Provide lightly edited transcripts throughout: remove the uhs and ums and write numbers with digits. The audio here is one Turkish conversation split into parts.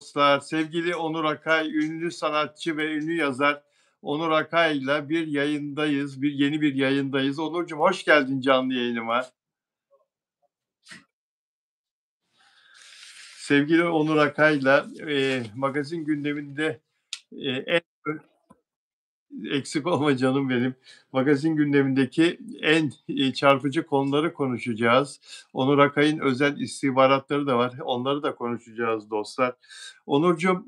dostlar. Sevgili Onur Akay, ünlü sanatçı ve ünlü yazar Onur Akay'la bir yayındayız. Yeni bir yayındayız. Onurcuğum hoş geldin canlı yayınıma. Sevgili Onur Akay'la magazin gündeminde en eksik olma canım benim. Magazin gündemindeki en çarpıcı konuları konuşacağız. Onur Akay'ın özel istihbaratları da var. Onları da konuşacağız dostlar. Onurcuğum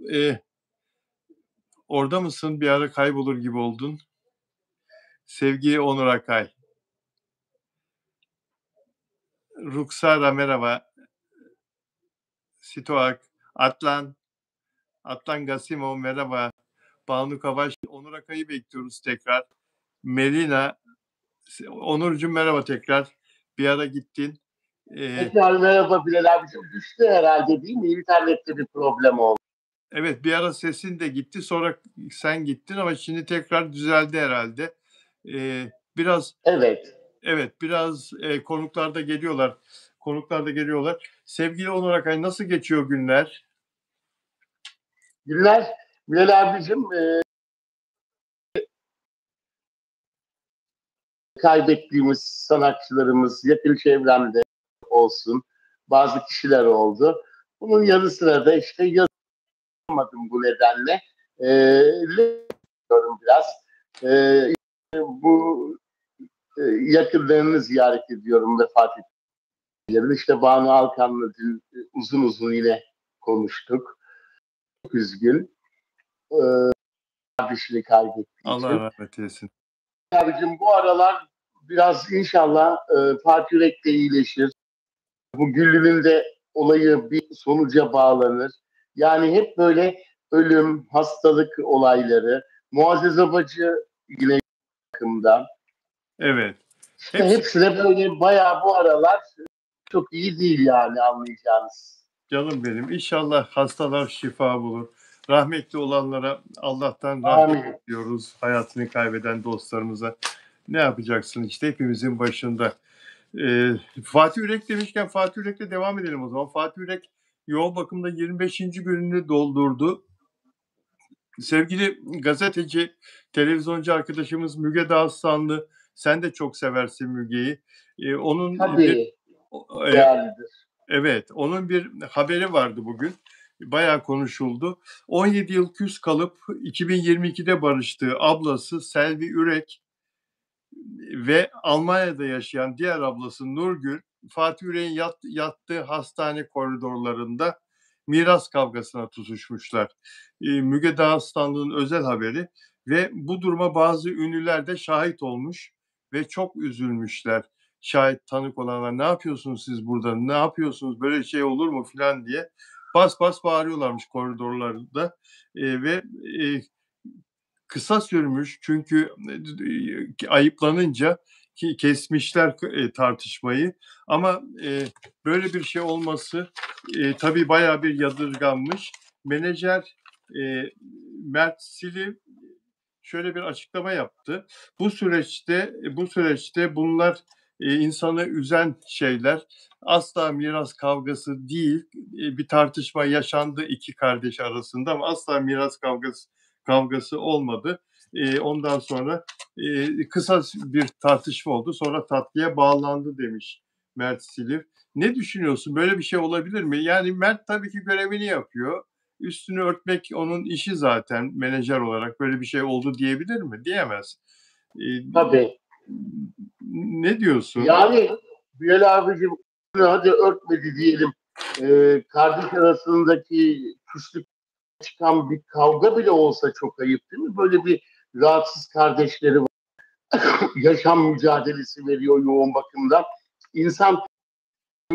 orada mısın? Bir ara kaybolur gibi oldun. Sevgili Onur Akay. Ruksara merhaba. Sitoak. Atlan Gasimov merhaba. Banu Kavaş. Onur Akay'ı bekliyoruz tekrar. Melina. Onurcuğum merhaba tekrar. Bir ara gittin. Tekrar merhaba Bilal abicim. Düştü herhalde değil mi? İnternette bir problem oldu. Evet, bir ara sesin de gitti. Sonra sen gittin ama şimdi tekrar düzeldi herhalde. Biraz biraz konuklar da geliyorlar. Sevgili Onur Akay, nasıl geçiyor günler? Günler Bilal abicim kaybettiğimiz sanatçılarımız yakın çevremde olsun. Bazı kişiler oldu. Bunun yanı sıra da işte yazamadım bu nedenle. Biraz. Bu yakınlarını ziyaret ediyorum vefat ettiklerini. İşte Banu Alkan'la dün uzun uzun yine konuştuk. Çok üzgün. Kardeşini kaybettiği Allah için. rahmet eylesin. Abicim bu aralar biraz inşallah Fatih Yürek de iyileşir. Bu Güllü'nün de olayı bir sonuca bağlanır. Yani hep böyle ölüm, hastalık olayları. Muazzez Abacı yine yakında. Evet. İşte hepsine böyle bayağı bu aralar çok iyi değil yani anlayacağınız. Canım benim. İnşallah hastalar şifa bulur. Rahmetli olanlara Allah'tan rahmet diliyoruz. Hayatını kaybeden dostlarımıza. Ne yapacaksın işte hepimizin başında. Fatih Yürek demişken Fatih Yürek'le devam edelim o zaman. Fatih Yürek yoğun bakımda 25. gününü doldurdu. Sevgili gazeteci, televizyoncu arkadaşımız Müge Dağıstanlı, sen de çok seversin Müge'yi. Onun Tabii, değerlidir. Evet, onun bir haberi vardı bugün. Bayağı konuşuldu. 17 yıl küs kalıp 2022'de barıştığı ablası Selvi Ürek ve Almanya'da yaşayan diğer ablası Nurgül, Fatih Yürek'in yattığı hastane koridorlarında miras kavgasına tutuşmuşlar. Müge Dağıstanlı'nın özel haberi ve bu duruma bazı ünlüler de şahit olmuş ve çok üzülmüşler. Şahit tanık olanlar, ne yapıyorsunuz siz burada, ne yapıyorsunuz, böyle şey olur mu filan diye bas bas bağırıyorlarmış koridorlarda ve kısa sürmüş çünkü ayıplanınca kesmişler tartışmayı ama böyle bir şey olması tabii bayağı bir yadırganmış. Menajer Mert Sili şöyle bir açıklama yaptı. Bu süreçte bunlar insanı üzen şeyler, asla miras kavgası değil. Bir tartışma yaşandı iki kardeş arasında ama asla miras kavgası olmadı. Ondan sonra kısa bir tartışma oldu. Sonra tatlıya bağlandı demiş Mert Silif. Ne düşünüyorsun? Böyle bir şey olabilir mi? Yani Mert tabii ki görevini yapıyor. Üstünü örtmek onun işi zaten menajer olarak. Böyle bir şey oldu diyebilir mi? Diyemez. Tabii. Ne diyorsun? Yani Bilal abicim hadi örtmedi diyelim. Kardeş arasındaki küslük çıkan bir kavga bile olsa çok ayıp değil mi? Böyle bir rahatsız kardeşleri var. Yaşam mücadelesi veriyor yoğun bakımda. İnsan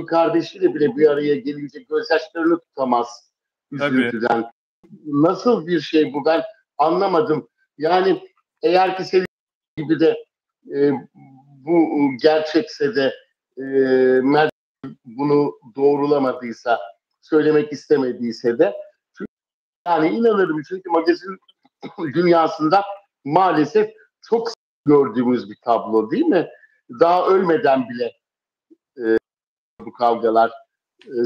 kardeşiyle bile bir araya gelince gözyaşlarını tutamaz üzüntüden. Tabii. Nasıl bir şey bu, ben anlamadım. Yani eğer ki senin gibi de bu gerçekse de Mert bunu doğrulamadıysa, söylemek istemediyse de, çünkü yani inanırım, çünkü magazin dünyasında maalesef çok gördüğümüz bir tablo değil mi? Daha ölmeden bile bu kavgalar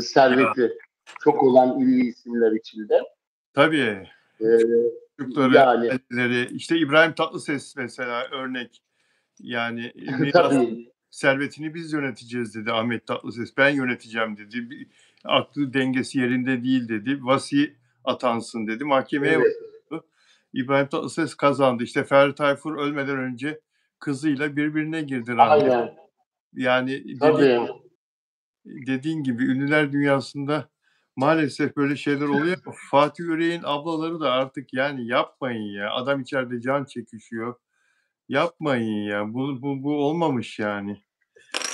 serveti çok olan ünlü isimler içinde. Tabii. Ee, Çocukları, yani aileleri, işte İbrahim Tatlıses mesela örnek. Yani miras tabii. servetini biz yöneteceğiz dedi Ahmet Tatlıses. Ben yöneteceğim dedi. Aklı dengesi yerinde değil dedi. Vasi atansın dedi. Mahkemeye Evet. vardı. İbrahim Tatlıses kazandı. İşte Ferdi Tayfur ölmeden önce kızıyla birbirine girdi rahmet. Aynen. Yani Tabii. dediğin gibi ünlüler dünyasında maalesef böyle şeyler oluyor. Fatih Yürek'in ablaları da artık yani yapmayın ya. Adam içeride can çekişiyor. Yapmayın ya. Bu olmamış yani.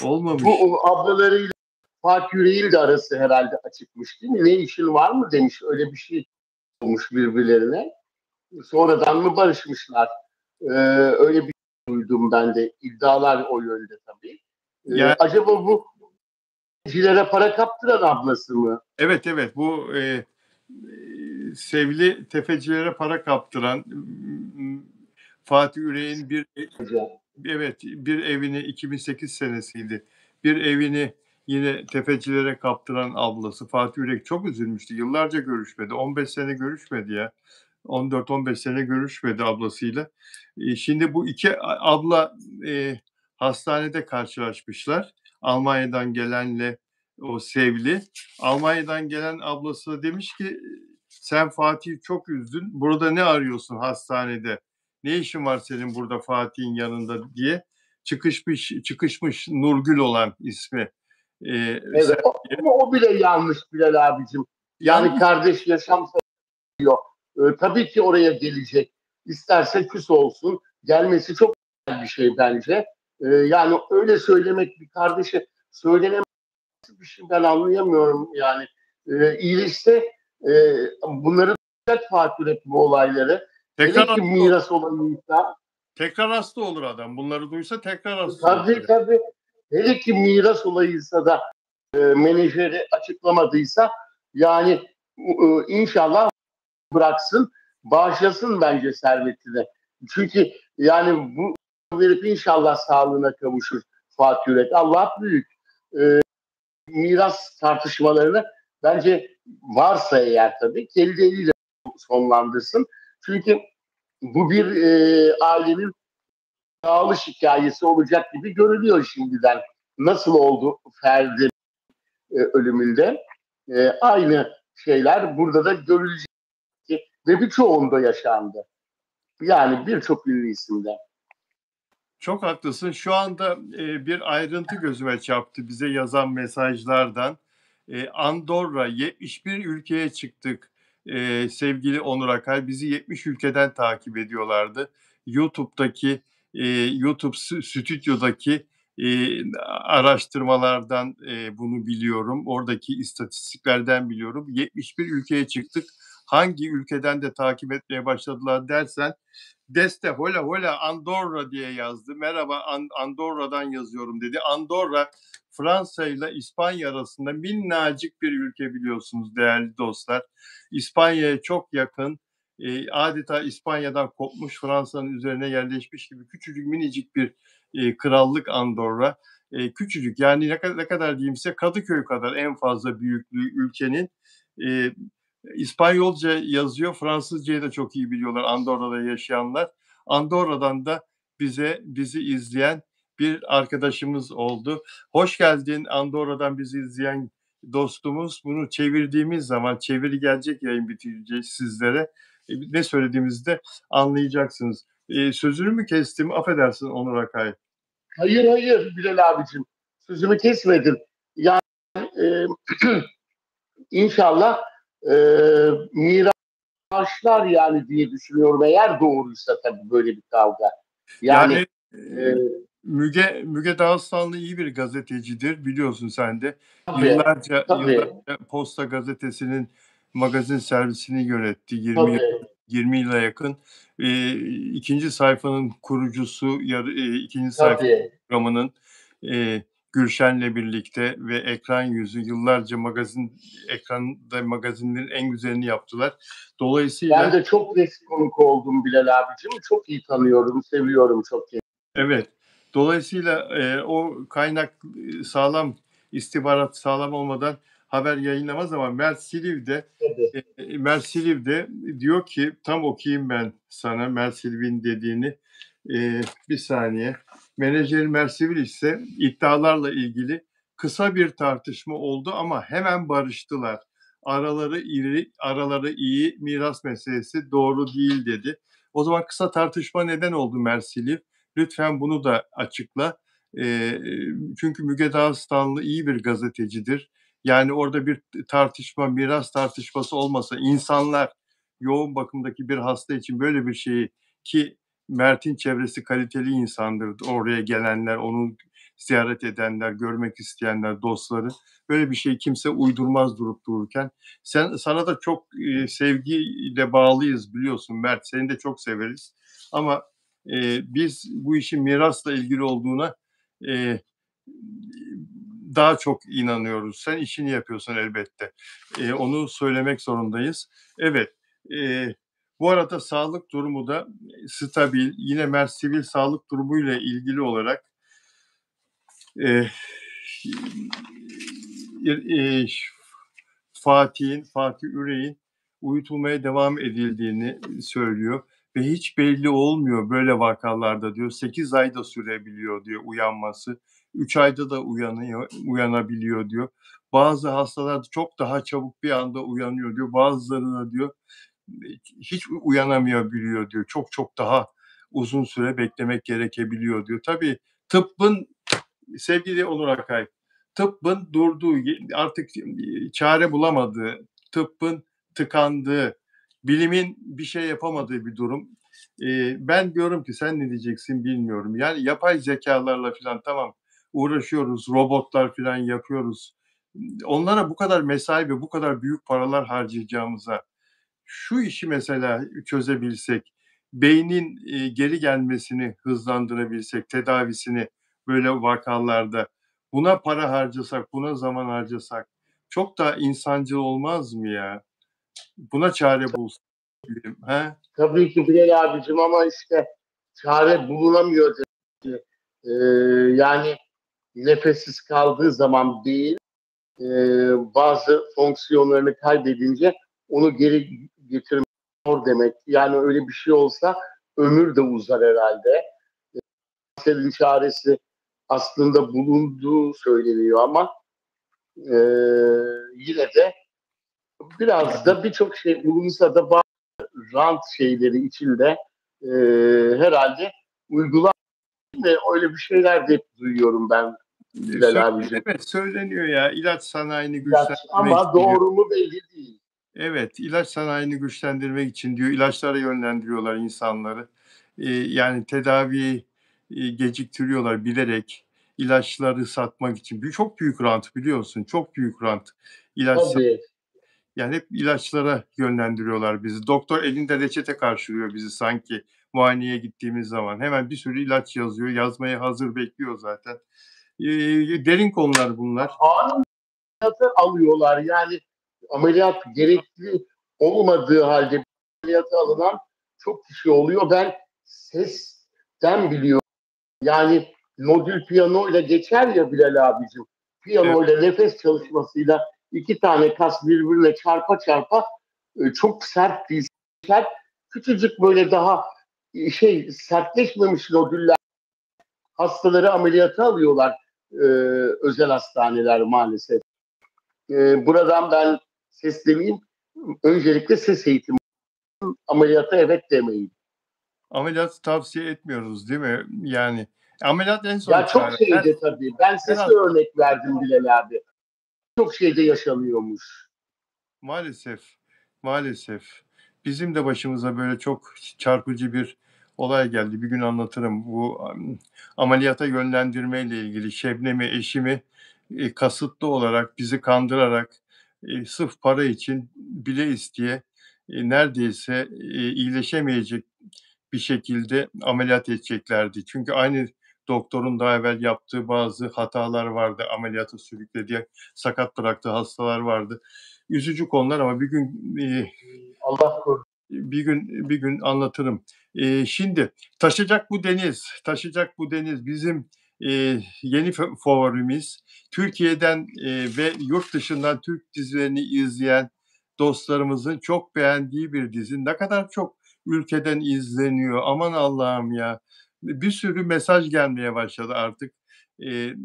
Olmamış. Bu ablalarıyla Fatih Yürek'in de arası herhalde açıkmış değil mi? Ne işin var mı demiş. Öyle bir şey olmuş birbirlerine. Sonradan mı barışmışlar? Öyle bir şey duydum ben de. İddialar o yönde tabii. Yani Acaba bu dilere para kaptıran ablası mı? evet evet bu sevgili tefecilere para kaptıran Fatih Yürek'in bir evini 2008 senesiydi. Bir evini yine tefecilere kaptıran ablası Fatih Yürek çok üzülmüştü. Yıllarca görüşmedi. 15 sene görüşmedi ya. 14-15 sene görüşmedi ablasıyla. Şimdi bu iki abla hastanede karşılaşmışlar. Almanya'dan gelenle o Sevli. Almanya'dan gelen ablası demiş ki sen Fatih'i çok üzdün. Burada ne arıyorsun hastanede? Ne işin var senin burada Fatih'in yanında diye çıkışmış Nurgül olan ismi. Evet. Ama o bile yanlış Bilal abicim. Yani Yanlış. kardeş yaşam diyor. Tabii ki oraya gelecek. İsterse küs olsun. Gelmesi çok güzel bir şey bence. Yani öyle söylemek bir kardeşe söylenemez bir şey ben anlayamıyorum yani. İyileşse bunları duyacak Fatih hep bu olayları. Tekrar Hele ki hasta olur. miras olayıysa Tekrar hasta olur adam. Bunları duysa tekrar hasta olur. tabii. Hele ki miras olayıysa da menajeri açıklamadıysa yani inşallah bıraksın, bağışlasın bence servetini. Çünkü yani bu verip inşallah sağlığına kavuşur Fatih Yürek. Allah büyük. Miras tartışmalarını bence varsa eğer tabii kendi eliyle sonlandırsın. Çünkü bu bir ailenin dağılış hikayesi olacak gibi görülüyor şimdiden. Nasıl oldu Ferdi ölümünde? Aynı şeyler burada da görülecek ve birçoğunda yaşandı. Yani birçok ünlü isimde. Çok haklısın. Şu anda bir ayrıntı gözüme çarptı bize yazan mesajlardan. Andorra 71 ülkeye çıktık. Sevgili Onur Akay bizi 70 ülkeden takip ediyorlardı. YouTube'daki YouTube stüdyodaki araştırmalardan bunu biliyorum. Oradaki istatistiklerden biliyorum. 71 ülkeye çıktık. Hangi ülkeden de takip etmeye başladılar dersen Deste hola hola Andorra diye yazdı. Merhaba Andorra'dan yazıyorum dedi. Andorra Fransa ile İspanya arasında minnacık bir ülke biliyorsunuz değerli dostlar. İspanya'ya çok yakın. Adeta İspanya'dan kopmuş Fransa'nın üzerine yerleşmiş gibi küçücük minicik bir krallık Andorra. Küçücük yani ne kadar diyeyim size Kadıköy kadar en fazla büyüklüğü ülkenin. E, İspanyolca yazıyor, Fransızcayı da çok iyi biliyorlar Andorra'da yaşayanlar. Andorra'dan da bizi izleyen bir arkadaşımız oldu. Hoş geldin Andorra'dan bizi izleyen dostumuz. Bunu çevirdiğimiz zaman çeviri gelecek yayın bitince sizlere ne söylediğimizi de anlayacaksınız. Sözünü mü kestim? Affedersin Onur Akay. Hayır Bilal abicim. Sözümü kesmedin. Yani e, inşallah miras başlar yani diye düşünüyorum. Eğer doğruysa tabii böyle bir kavga. Yani Yani e, Müge Dağıstanlı iyi bir gazetecidir biliyorsun sen de. tabii, Yıllarca tabii, Posta Gazetesi'nin magazin servisini yönetti. tabii, 20 yıla yakın. İkinci sayfanın kurucusu, ikinci sayfa tabii. programının Gülşen'le birlikte ve ekran yüzü yıllarca ekranda magazinlerin en güzelini yaptılar. Ben Dolayısıyla de çok eski konuk oldum Bilal abicim. Çok iyi tanıyorum, seviyorum çok iyi. evet. Dolayısıyla o kaynak sağlam, istihbarat sağlam olmadan haber yayınlamaz ama Tabii. Mert Siliv'de diyor ki, tam okuyayım ben sana Mert Siliv'in dediğini. Bir saniye. Menajer Mert Silv ise iddialarla ilgili kısa bir tartışma oldu ama hemen barıştılar. Araları iyi, miras meselesi doğru değil dedi. O zaman kısa tartışma neden oldu Mert Silv? Lütfen bunu da açıkla. Çünkü Müge Dağıstanlı iyi bir gazetecidir. Yani orada bir tartışma, miras tartışması olmasa, insanlar yoğun bakımdaki bir hasta için böyle bir şeyi, ki Mert'in çevresi kaliteli insandır. Oraya gelenler, onu ziyaret edenler, görmek isteyenler, dostları. Böyle bir şey kimse uydurmaz durup dururken. Sana da çok sevgiyle bağlıyız biliyorsun Mert. Seni de çok severiz. Ama biz bu işin mirasla ilgili olduğuna e, daha çok inanıyoruz. Sen işini yapıyorsun elbette. Onu söylemek zorundayız. Evet. Bu arada sağlık durumu da stabil. Yine Mert sivil sağlık durumuyla ilgili olarak e, Fatih Ürek'in uyutulmaya devam edildiğini söylüyor ve hiç belli olmuyor böyle vakalarda diyor. 8 ay da sürebiliyor diyor uyanması. 3 ayda da uyanabiliyor diyor. Bazı hastalar çok daha çabuk bir anda uyanıyor diyor. Bazıları da diyor hiç uyanamıyor biliyor diyor. Çok çok daha uzun süre beklemek gerekebiliyor diyor. Tabii tıbbın, sevgili Onur Akay, tıbbın durduğu, artık çare bulamadığı, tıbbın tıkandığı, bilimin bir şey yapamadığı bir durum. Ben diyorum ki, sen ne diyeceksin bilmiyorum. Yani yapay zekalarla falan tamam uğraşıyoruz, robotlar falan yapıyoruz. Onlara bu kadar mesai ve bu kadar büyük paralar harcayacağımıza şu işi mesela çözebilsek, beynin geri gelmesini hızlandırabilsek, tedavisini böyle vakalarda, buna para harcasak, buna zaman harcasak çok daha insancıl olmaz mı ya? Buna çare bulsak. He? Tabii ki Bilal abicim ama işte çare bulunamıyor. Ee, Yani nefessiz kaldığı zaman beyin e, bazı fonksiyonlarını kaybedince onu geri getirmek zor demek. Yani öyle bir şey olsa ömür de uzar herhalde. Kanserin çaresi aslında bulunduğu söyleniyor ama e, yine de biraz da birçok şey bulunsa da bazı rant şeyleri içinde e, herhalde uygulanmıyor. Öyle bir şeyler de duyuyorum ben Bilal abicim. Evet, söyleniyor ya. İlaç sanayini İlaç güçlendirmek ama için diyor. doğru mu belli değil. Evet, ilaç sanayini güçlendirmek için diyor, ilaçlara yönlendiriyorlar insanları. Yani tedaviyi geciktiriyorlar bilerek, ilaçları satmak için. Çok büyük rant biliyorsun, çok büyük rant. İlaç, Tabii. yani hep ilaçlara yönlendiriyorlar bizi. Doktor elinde reçete karşılıyor bizi sanki muayeneye gittiğimiz zaman. Hemen bir sürü ilaç yazıyor, yazmaya hazır bekliyor zaten. Derin konular bunlar. Ameliyatı alıyorlar. Yani ameliyat gerekli olmadığı halde ameliyata alınan çok kişi oluyor. Ben sesten biliyorum. Yani nodül piyano ile geçer ya Bilal abicim. Evet. Piyano ile nefes çalışmasıyla iki tane kas birbirine çarpa çarpa çok sert değil. Sert, küçücük böyle daha sertleşmemiş nodüller hastaları ameliyata alıyorlar özel hastaneler maalesef. Buradan ben sesleneyim. Öncelikle ses eğitimi, ameliyata evet demeyin. Ameliyat tavsiye etmiyoruz değil mi? Yani ameliyat en son Ya çok çare. şeyde tabii. Ben Her sesi hasta, örnek verdim Bilal abi. Çok şeyde yaşanıyormuş. maalesef, maalesef. Bizim de başımıza böyle çok çarpıcı bir olay geldi. Bir gün anlatırım. Bu ameliyata yönlendirmeyle ilgili Şebnem'i, eşimi kasıtlı olarak bizi kandırarak sırf para için bile isteye neredeyse iyileşemeyecek bir şekilde ameliyat edeceklerdi. Çünkü aynı doktorun daha evvel yaptığı bazı hatalar vardı. Ameliyata sürüklediği, sakat bıraktığı hastalar vardı. Üzücü konular ama Allah korusun. bir gün anlatırım. Şimdi taşacak bu deniz bizim yeni favorimiz. Türkiye'den ve yurt dışından Türk dizilerini izleyen dostlarımızın çok beğendiği bir dizi. Ne kadar çok ülkeden izleniyor. Aman Allah'ım ya. Bir sürü mesaj gelmeye başladı artık.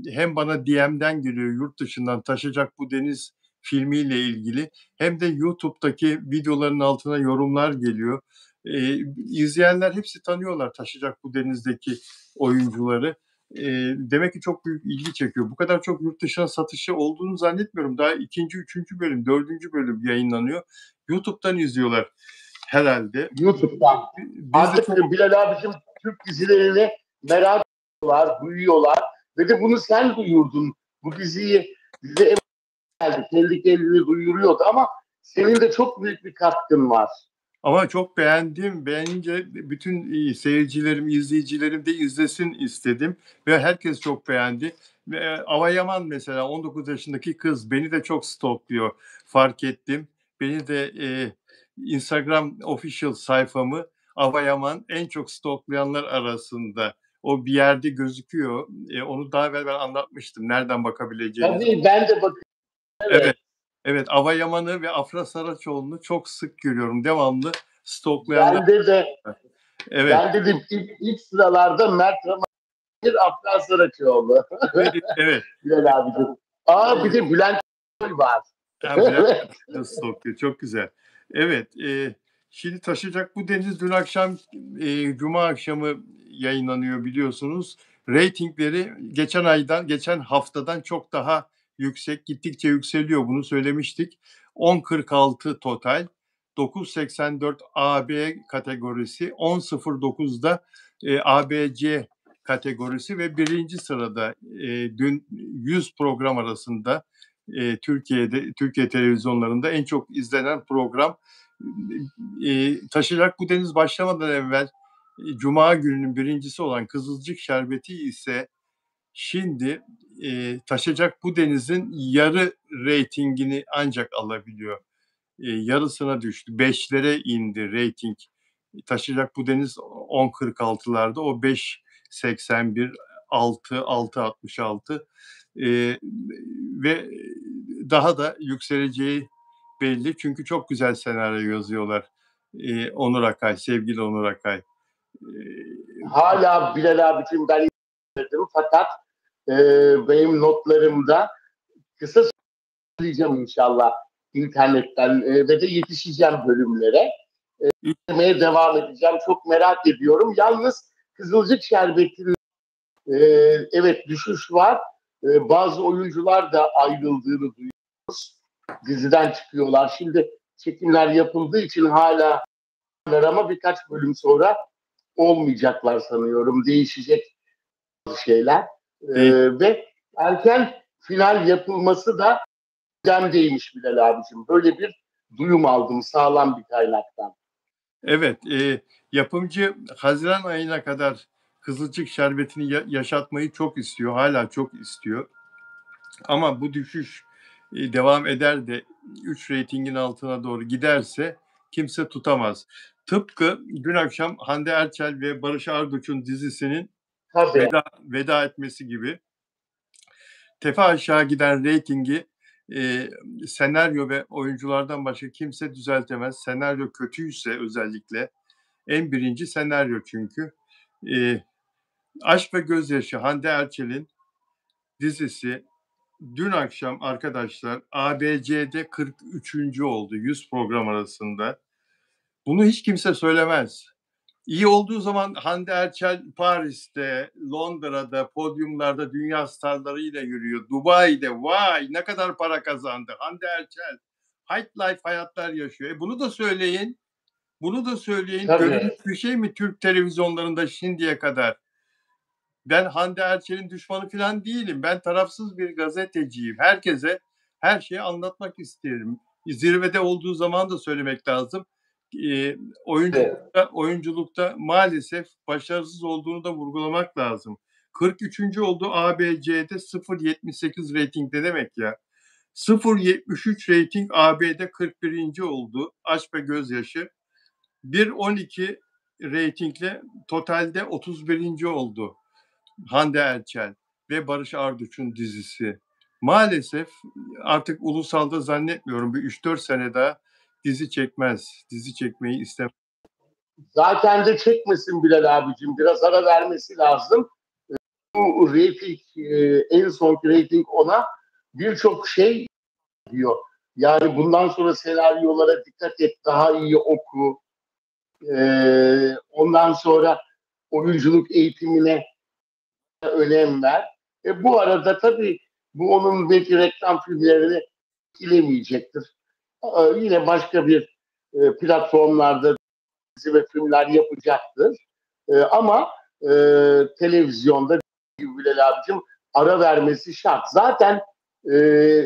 Hem bana DM'den geliyor yurt dışından Taşacak Bu Deniz filmiyle ilgili hem de YouTube'daki videoların altına yorumlar geliyor. İzleyenler hepsi tanıyorlar Taşacak Bu Deniz'deki oyuncuları. Demek ki çok büyük ilgi çekiyor. Bu kadar çok yurt dışına satışı olduğunu zannetmiyorum. Daha 2. 3. bölüm, 4. bölüm yayınlanıyor. YouTube'dan izliyorlar herhalde. YouTube'dan. Artık çok... Bilal abicim Türk dizilerini merak ediyorlar, duyuyorlar ve de bunu sen duyurdun. Bu diziyi bize geldi. Kendi kendini duyuruyordu ama senin de çok büyük bir katkın var. Ama çok beğendim. Beğenince bütün seyircilerim, izleyicilerim de izlesin istedim. Ve herkes çok beğendi. Ve Ava Yaman mesela 19 yaşındaki kız beni de çok stalkluyor. Fark ettim. Beni de Instagram official sayfamı Ava Yaman en çok stalklayanlar arasında. O bir yerde gözüküyor. Onu daha evvel ben anlatmıştım. Nereden bakabileceğinizi. Tabii ben de bakıyorum. Evet. Evet, Ava Yaman'ı ve Afra Saraçoğlu'nu çok sık görüyorum. Devamlı stalklayanlar. Evet. Ben de ilk sıralarda Mert Ramazan, Afra Saraçoğlu. Evet. Bilal abicim. Bir de Bülent var. Bülent stalkluyor. Çok güzel. Evet. Şimdi Taşacak Bu Deniz dün akşam Cuma akşamı yayınlanıyor biliyorsunuz. Ratingleri geçen haftadan çok daha yüksek, gittikçe yükseliyor. Bunu söylemiştik. 10.46 total, 9.84 AB kategorisi, 10.09'da ABC kategorisi ve birinci sırada dün 100 program arasında Türkiye televizyonlarında en çok izlenen program. Taşacak Bu Deniz başlamadan evvel Cuma gününün birincisi olan Kızılcık Şerbeti ise şimdi Taşacak Bu Deniz'in yarı reytingini ancak alabiliyor. Yarısına düştü. 5'lere indi reyting. Taşacak Bu Deniz 10.46'larda, o 5.81, 6.66 ve daha da yükseleceği belli. Çünkü çok güzel senaryo yazıyorlar. Onur Akay, sevgili Onur Akay. Hala Bilal abicim ben izledim fakat benim notlarımda kısa söyleyeceğim inşallah internetten ve de yetişeceğim bölümlere. İzlemeye devam edeceğim. Çok merak ediyorum. Yalnız Kızılcık Şerbeti'nin evet düşüş var. Bazı oyuncular da ayrıldığını duyuyoruz. Diziden çıkıyorlar. Şimdi çekimler yapıldığı için hala ama birkaç bölüm sonra olmayacaklar sanıyorum. Değişecek şeyler. Ve erken final yapılması da gündemdeymiş Bilal abicim. Böyle bir duyum aldım sağlam bir kaynaktan. Evet, yapımcı Haziran ayına kadar Kızılcık Şerbeti'ni yaşatmayı çok istiyor, hala çok istiyor. Ama bu düşüş devam eder de 3 reytingin altına doğru giderse kimse tutamaz. Tıpkı dün akşam Hande Erçel ve Barış Arduç'un dizisinin veda etmesi gibi tepe aşağı giden reytingi senaryo ve oyunculardan başka kimse düzeltemez. Senaryo kötüyse özellikle en birinci senaryo çünkü. Aşk ve Gözyaşı Hande Erçel'in dizisi dün akşam arkadaşlar ABC'de 43. oldu 100 program arasında. Bunu hiç kimse söylemez. İyi olduğu zaman Hande Erçel Paris'te, Londra'da, podyumlarda dünya starlarıyla yürüyor. Dubai'de vay ne kadar para kazandı Hande Erçel. High life hayatlar yaşıyor. Bunu da söyleyin. Bunu da söyleyin. Görülmüş bir şey mi Türk televizyonlarında şimdiye kadar? Ben Hande Erçel'in düşmanı falan değilim. Ben tarafsız bir gazeteciyim. Herkese her şeyi anlatmak isterim. Zirvede olduğu zaman da söylemek lazım. Oyunculukta maalesef başarısız olduğunu da vurgulamak lazım. 43. oldu ABC'de 0.78 reytingde demek ya. 0.73 reyting AB'de 41. oldu. Aşk ve Gözyaşı. 1.12 reytingle totalde 31. oldu Hande Erçel. ve Barış Arduç'un dizisi. Maalesef artık ulusalda zannetmiyorum bir 3-4 sene daha dizi çekmez. Dizi çekmeyi istemez. Zaten de çekmesin Bilal abicim. Biraz ara vermesi lazım. Bu rating, en son rating ona birçok şey diyor. Yani bundan sonra senaryolara dikkat et, daha iyi oku. Ondan sonra oyunculuk eğitimine önem ver. Bu arada tabii bu onun belki reklam filmlerini etkilemeyecektir. Yine başka bir platformlarda dizi ve filmler yapacaktır. Ama televizyonda Bilal abicim ara vermesi şart. Zaten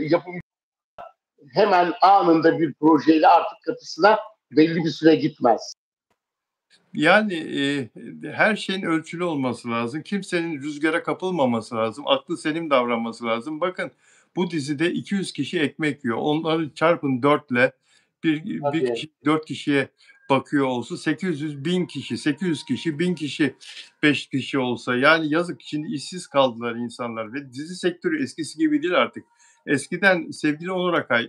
yapımcı hemen anında bir projeyle artık kapısına belli bir süre gitmez. Yani her şeyin ölçülü olması lazım. Kimsenin rüzgara kapılmaması lazım. Aklı selim davranması lazım. Bakın bu dizide 200 kişi ekmek yiyor. Onları çarpın 4'le bir kişi 4 kişiye bakıyor olsa 800 bin kişi, 800 kişi, 1000 kişi, 5 kişi olsa yani yazık şimdi işsiz kaldılar insanlar ve dizi sektörü eskisi gibi değil artık. Eskiden sevgili Onur Akay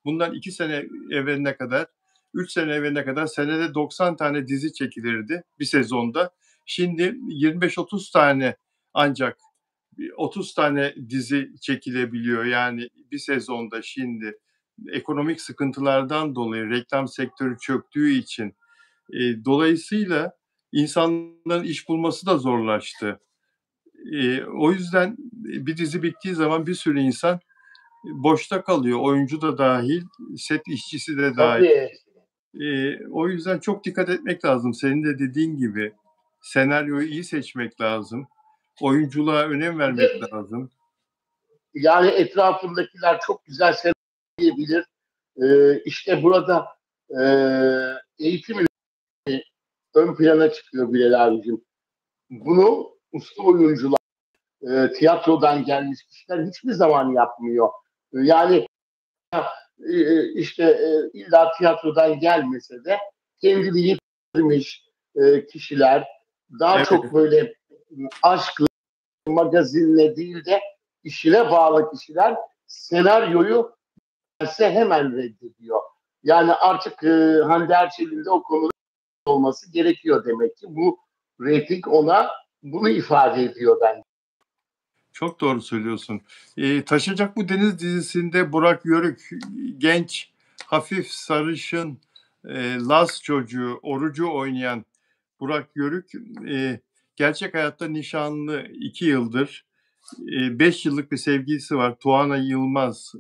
bundan 2 sene evveline kadar 3 sene evveline kadar senede 90 tane dizi çekilirdi bir sezonda. Şimdi 25-30 tane ancak 30 tane dizi çekilebiliyor. Yani bir sezonda şimdi ekonomik sıkıntılardan dolayı reklam sektörü çöktüğü için dolayısıyla insanların iş bulması da zorlaştı. O yüzden bir dizi bittiği zaman bir sürü insan boşta kalıyor. Oyuncu da dahil, set işçisi de dahil. Tabii. O yüzden çok dikkat etmek lazım. Senin de dediğin gibi senaryoyu iyi seçmek lazım. Oyunculuğa önem vermek lazım. Yani etrafındakiler çok güzel senaryo diyebilir. İşte burada eğitim ön plana çıkıyor Bilal abicim. Bunu usta oyuncular, tiyatrodan gelmiş kişiler hiçbir zaman yapmıyor. Yani işte illa tiyatrodan gelmese de kendini yetiştirmiş kişiler daha çok böyle aşkla, magazinle değil de işine bağlı kişiler senaryoyu hemen reddediyor. Yani artık Hande Erçel'in de o konuda olması gerekiyor demek ki. Bu reyting ona bunu ifade ediyor bence. Çok doğru söylüyorsun. Taşacak Bu Deniz dizisinde Burak Yörük genç, hafif sarışın, Laz çocuğu, Orucu oynayan Burak Yörük gerçek hayatta nişanlı 2 yıldır. 5 yıllık bir sevgilisi var. Tuana Yılmaz,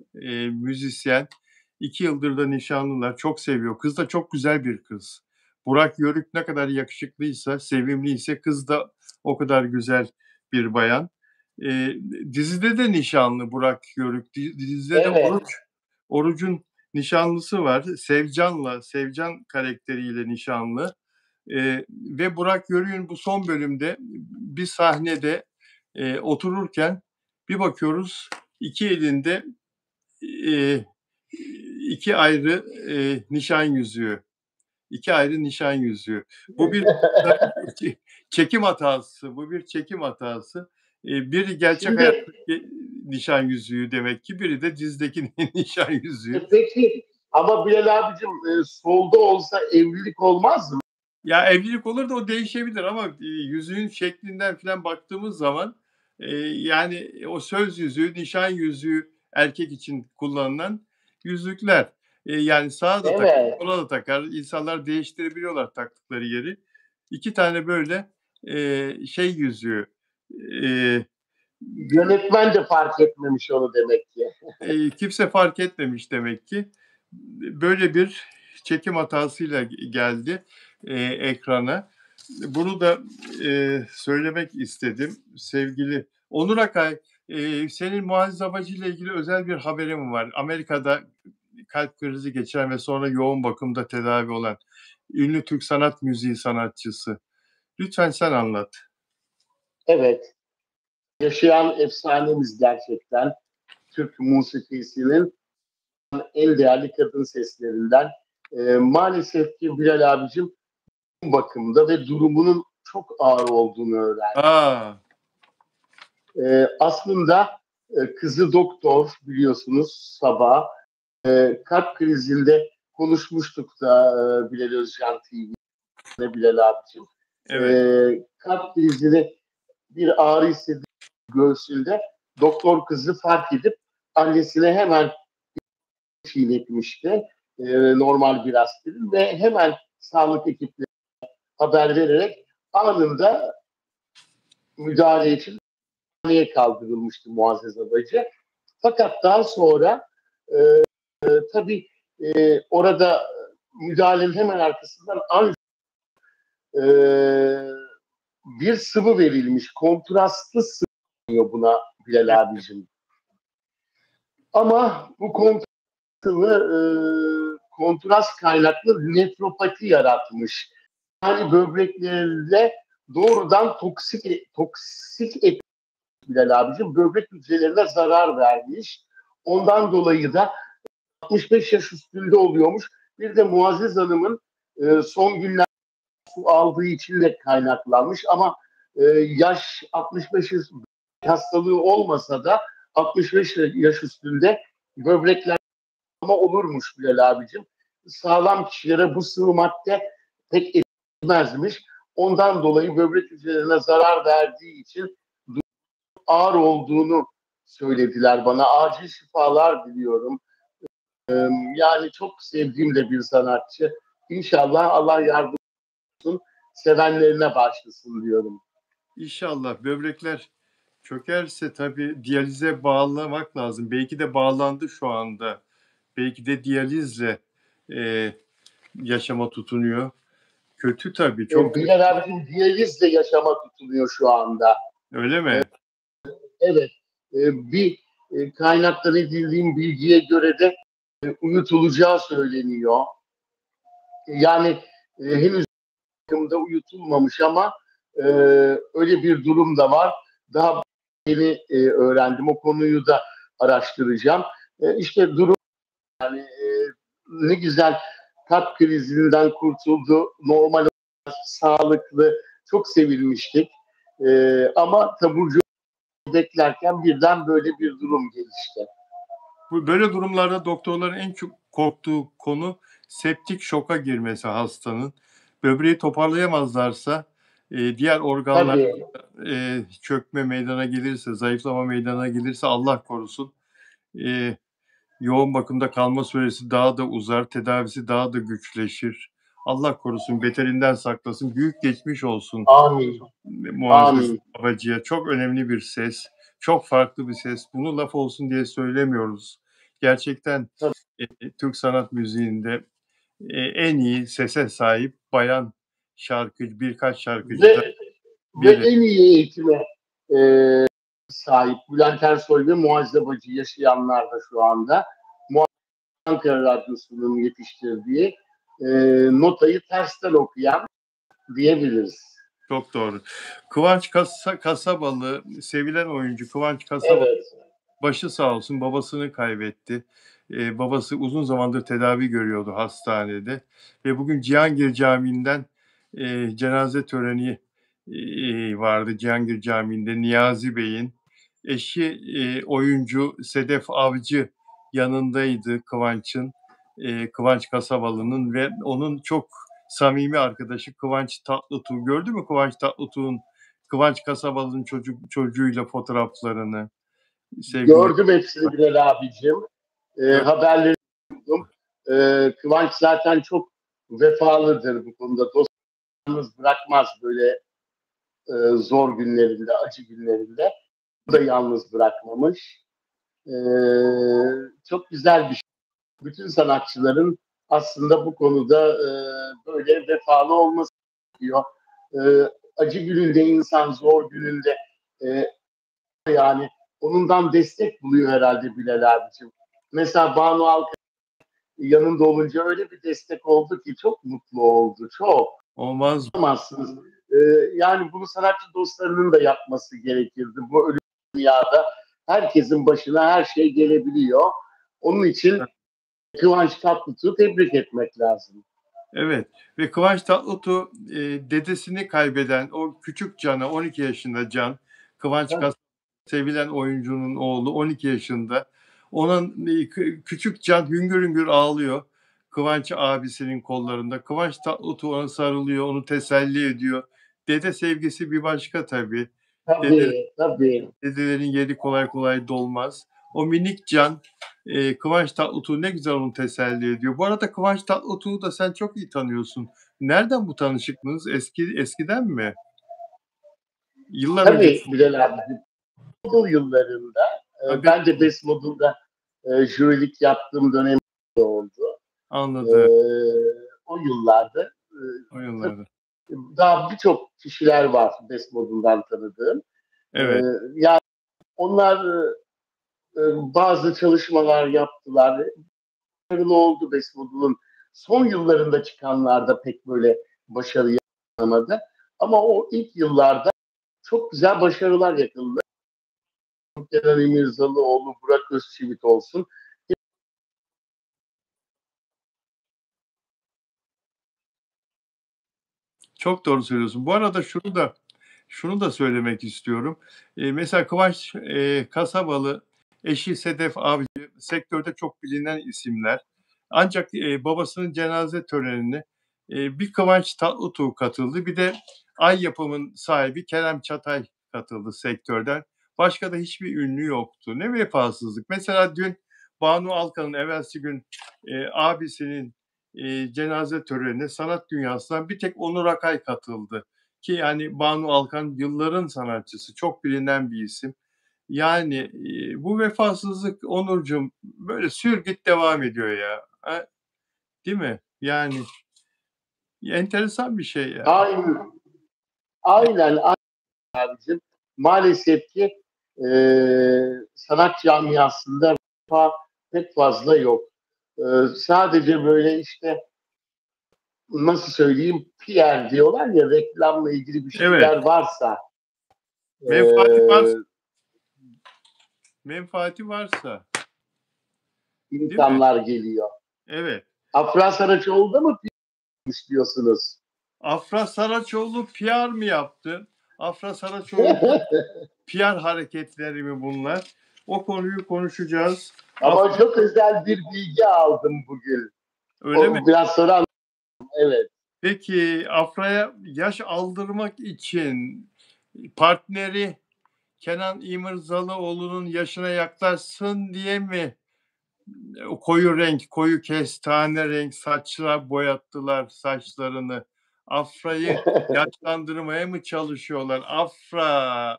müzisyen. 2 yıldır da nişanlılar. Çok seviyor. Kız da çok güzel bir kız. Burak Yörük ne kadar yakışıklıysa, sevimliyse kız da o kadar güzel bir bayan. Dizide de nişanlı Burak Yörük. Dizide de Oruç'un nişanlısı var. Sevcan karakteriyle nişanlı. Ve Burak Yörük'ün bu son bölümde bir sahnede otururken bir bakıyoruz 2 elinde 2 ayrı nişan yüzüğü. 2 ayrı nişan yüzüğü. Bu bir çekim hatası. Bu bir çekim hatası. Biri gerçek hayattaki nişan yüzüğü demek ki, biri de dizideki nişan yüzüğü. Peki ama Bilal abicim solda olsa evlilik olmaz mı? Ya evlilik olur da o değişebilir ama yüzüğün şeklinden falan baktığımız zaman yani o söz yüzüğü, nişan yüzüğü erkek için kullanılan yüzükler. Yani sağa da takar, sola da takar. İnsanlar değiştirebiliyorlar taktıkları yeri. 2 tane böyle şey yüzüğü. Yönetmen de fark etmemiş onu demek ki. Kimse fark etmemiş demek ki. Böyle bir çekim hatasıyla geldi ekrana. Bunu da söylemek istedim sevgili Onur Akay. Senin Muazzez Abacı ile ilgili özel bir haberim var. Amerika'da kalp krizi geçiren ve sonra yoğun bakımda tedavi olan ünlü Türk sanat müziği sanatçısı. Lütfen sen anlat. Evet. Yaşayan efsanemiz gerçekten. Türk musikisinin en değerli kadın seslerinden. Maalesef ki Bilal abicim bakımda ve durumunun çok ağır olduğunu öğrendim. Aslında kızı doktor, biliyorsunuz, Sabah. Kalp krizinde konuşmuştuk da Bilal Özcan TV'de, Bilal abicim. Evet. Kalp krizini, bir ağrı hissedip göğsünde, doktor kızı fark edip annesine hemen çiğnetmişti. Normal bir aspirin ve hemen sağlık ekiplerine haber vererek anında müdahale için hastaneye kaldırılmıştı Muazzez Abacı. Fakat daha sonra tabii orada müdahalenin hemen arkasından e, bir sıvı verilmiş. Kontrastlı sıvı deniyor buna Bilal abicim. Ama bu kontrast kaynaklı nefropati yaratmış. Yani böbreklerinde doğrudan toksik Bilal abicim, böbrek hücrelerine zarar vermiş. Ondan dolayı da 65 yaş üstünde oluyormuş. Bir de Muazzez Hanım'ın son günler su aldığı için de kaynaklanmış ama yaş 65 yaş hastalığı olmasa da 65 yaş üstünde böbrekler olurmuş Bilal abicim. Sağlam kişilere bu sıvı madde pek etmezmiş. Ondan dolayı böbrek hücrelerine zarar verdiği için ağır olduğunu söylediler bana. Acil şifalar diliyorum. Yani çok sevdiğim de bir sanatçı. İnşallah Allah yardım olsun, sevenlerine başlasın diyorum. İnşallah böbrekler çökerse tabii diyalize bağlamak lazım. Belki de bağlandı şu anda. Belki de diyalizle e, yaşama tutunuyor. Kötü tabii, çok kötü. Bilal abicim diyalizle yaşama tutunuyor şu anda. Öyle mi? Evet. Bir kaynaktan edindiğim bilgiye göre de uyutulacağı söyleniyor. Yani henüz uyutulmamış ama öyle bir durum da var. Daha yeni öğrendim. O konuyu da araştıracağım. İşte durum, yani ne güzel, kalp krizinden kurtuldu. Normal, sağlıklı, çok sevilmiştik. Ama taburcu beklerken birden böyle bir durum gelişti. Böyle durumlarda doktorların en çok korktuğu konu septik şoka girmesi hastanın. Böbreği toparlayamazlarsa diğer organlar çökme meydana gelirse, zayıflama meydana gelirse Allah korusun yoğun bakımda kalma süresi daha da uzar, tedavisi daha da güçleşir. Allah korusun, beterinden saklasın. Büyük geçmiş olsun. Amin. Muazzez Abacı'ya. Çok önemli bir ses. Çok farklı bir ses. Bunu laf olsun diye söylemiyoruz. Gerçekten Türk sanat müziğinde en iyi sese sahip bayan şarkıcı, birkaç şarkıcıda ve en iyi eğitime sahip Bülent Ersoy ve Muazzez Abacı yaşayanlar da şu anda. Ankara Radyosu'nun yetiştirdiği notayı tersten okuyan diyebiliriz. Çok doğru. Kıvanç Kasabalı, sevilen oyuncu Kıvanç Kasabalı, evet, başı sağ olsun, babasını kaybetti. Babası uzun zamandır tedavi görüyordu hastanede ve bugün Cihangir Camii'nden cenaze töreni vardı. Cihangir Camii'nde Niyazi Bey'in eşi oyuncu Sedef Avcı yanındaydı Kıvanç'ın, Kıvanç Kasabalı'nın ve onun çok samimi arkadaşı Kıvanç Tatlıtuğ. Gördün mü Kıvanç Tatlıtuğ'un Kıvanç Kasabalı'nın çocuğuyla fotoğraflarını? Gördüm hepsini Bilal abicim. Haberleri duydum. Kıvanç zaten çok vefalıdır bu konuda. Dostlarımız bırakmaz böyle zor günlerinde, acı günlerinde. O da yalnız bırakmamış. Çok güzel bir şey. Bütün sanatçıların aslında bu konuda böyle vefalı olması gerekiyor. Acı gününde insan, zor gününde yani onundan destek buluyor herhalde Bilal abicim. Mesela Banu Alkan yanında olunca öyle bir destek oldu ki çok mutlu oldu. Çok. Olmaz mı? Yani bunu sanatçı dostlarının da yapması gerekirdi. Bu ölüm dünyada herkesin başına her şey gelebiliyor. Onun için Kıvanç Tatlıtuğ'u tebrik etmek lazım. Evet ve Kıvanç Tatlıtuğ dedesini kaybeden o küçük Can'a, 12 yaşında Can, Kıvanç sevilen oyuncunun oğlu 12 yaşında. Onun küçük Can hüngür hüngür ağlıyor. Kıvanç abisinin kollarında. Kıvanç Tatlıtuğ ona sarılıyor, onu teselli ediyor. Dede sevgisi bir başka tabii. Tabii, tabii. Dedelerin yeri kolay kolay dolmaz. O minik Can, Kıvanç Tatlıtuğ ne güzel onu teselli ediyor. Bu arada Kıvanç Tatlıtuğ'u da sen çok iyi tanıyorsun. Nereden bu tanışıklığınız? Eskiden mi? Yıllar Tabii öncesi. Bilal abi. Bu yıllarında Tabii, ben de Best Model'da jürilik yaptığım dönem oldu. E, anladım. O yıllarda O yıllarda. daha birçok kişiler var Best Model'dan tanıdığım. Evet. Yani onlar bazı çalışmalar yaptılar. Başarılı oldu Best Model'ın. Son yıllarında çıkanlarda pek böyle başarı yapamadı. Ama o ilk yıllarda çok güzel başarılar yakaladı. Kenan İmirzalıoğlu, Burak Özçivit olsun. Çok doğru söylüyorsun. Bu arada şunu da söylemek istiyorum. Mesela Kıvanç Kasabalı, eşi Sedef Avcı sektörde çok bilinen isimler. Ancak babasının cenaze törenine bir Kıvanç Tatlıtuğ katıldı. Bir de Ay Yapım'ın sahibi Kerem Çatay katıldı sektörden. Başka da hiçbir ünlü yoktu. Ne vefasızlık. Mesela dün Banu Alkan'ın evvelsi gün abisinin cenaze törenine sanat dünyasından bir tek Onur Akay katıldı. Ki yani Banu Alkan yılların sanatçısı, çok bilinen bir isim. Yani bu vefasızlık Onurcuğum böyle sür git devam ediyor ya. Ha, değil mi? Yani enteresan bir şey ya. Aynen, aynen abicim. Maalesef ki e, sanat camiasında pek fazla yok. Sadece böyle işte nasıl söyleyeyim PR diyorlar ya reklamla ilgili bir Evet. şeyler varsa Menfaati varsa, e, menfaati varsa, değil mi? insanlar geliyor. Evet. Afra Saraçoğlu'da mı PR istiyorsunuz? Afra Saraçoğlu PR mı yaptı? Afra Saraçoğlu PR hareketleri mi bunlar? O konuyu konuşacağız. Ama çok özel bir bilgi aldım bugün. Öyle mi? O biraz sonra evet. Peki Afra'ya yaş aldırmak için partneri Kenan İmirzalıoğlu'nun yaşına yaklaşsın diye mi koyu renk, koyu kestane renk saçlar boyattılar saçlarını? Afra'yı yaşlandırmaya mı çalışıyorlar?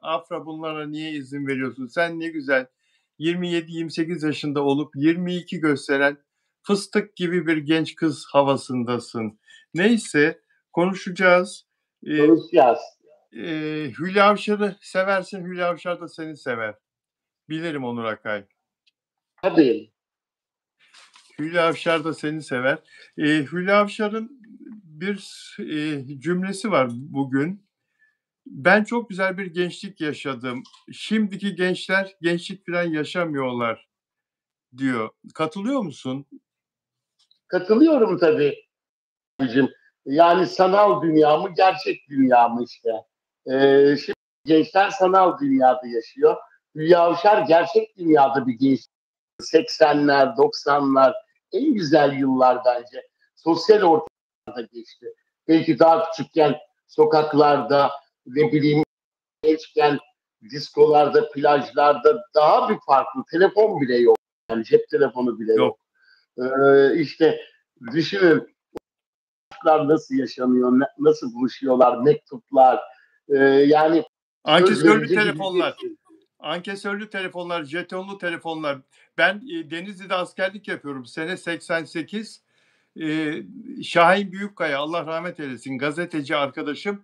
Afra bunlara niye izin veriyorsun? Sen ne güzel 27-28 yaşında olup 22 gösteren fıstık gibi bir genç kız havasındasın. Neyse konuşacağız. Ee, Konuşacağız. Hülya Avşar'ı seversin, Hülya Avşar da seni sever. Bilirim Onur Akay. Tabii. Hülya Avşar da seni sever. Hülya Avşar'ın bir cümlesi var bugün. Ben çok güzel bir gençlik yaşadım. Şimdiki gençler gençlik falan yaşamıyorlar diyor. Katılıyor musun? Katılıyorum tabii. Yani sanal dünya mı gerçek dünya mı işte. Şimdi gençler sanal dünyada yaşıyor. Hülya Avşar gerçek dünyada bir genç. 80'ler, 90'lar en güzel yıllar bence. Sosyal ortamda geçti. Belki daha küçükken sokaklarda ne bileyim gençken diskolarda, plajlarda daha bir farklı. Telefon bile yok. Yani cep telefonu bile yok. Yok. İşte düşünün nasıl yaşanıyor, nasıl buluşuyorlar, mektuplar. Yani söz Ankesörlü verince telefonlar. gideceksin. Ankesörlü telefonlar, jetonlu telefonlar. Ben Denizli'de askerlik yapıyorum. Sene 88. Şahin Büyükkaya, Allah rahmet eylesin, gazeteci arkadaşım.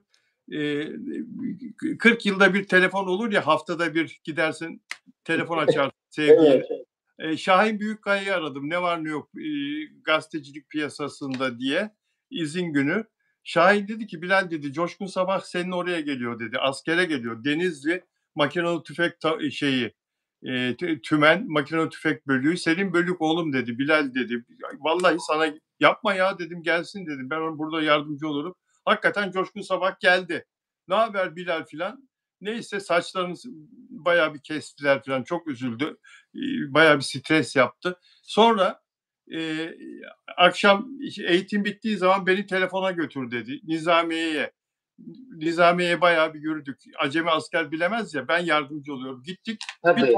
40 yılda bir telefon olur ya, haftada bir gidersin, telefon açar sevdiğin. Evet. Şahin Büyükkaya'yı aradım. Ne var ne yok gazetecilik piyasasında diye izin günü. Şahin dedi ki Bilal dedi Coşkun Sabah senin oraya geliyor dedi. Askere geliyor. Denizli makinalı tüfek tümen makinalı tüfek bölüğü. Senin bölük oğlum dedi. Bilal dedi. Vallahi sana yapma ya dedim gelsin dedim. Ben burada yardımcı olurum. Hakikaten Coşkun Sabah geldi. Ne haber Bilal filan. Neyse saçlarını bayağı bir kestiler falan. Çok üzüldü. Bayağı bir stres yaptı. Sonra e, akşam eğitim bittiği zaman beni telefona götür dedi. Nizamiye'ye. Nizamiye'ye bayağı bir yürüdük. Acemi asker bilemez ya, ben yardımcı oluyorum. Gittik. Tabii.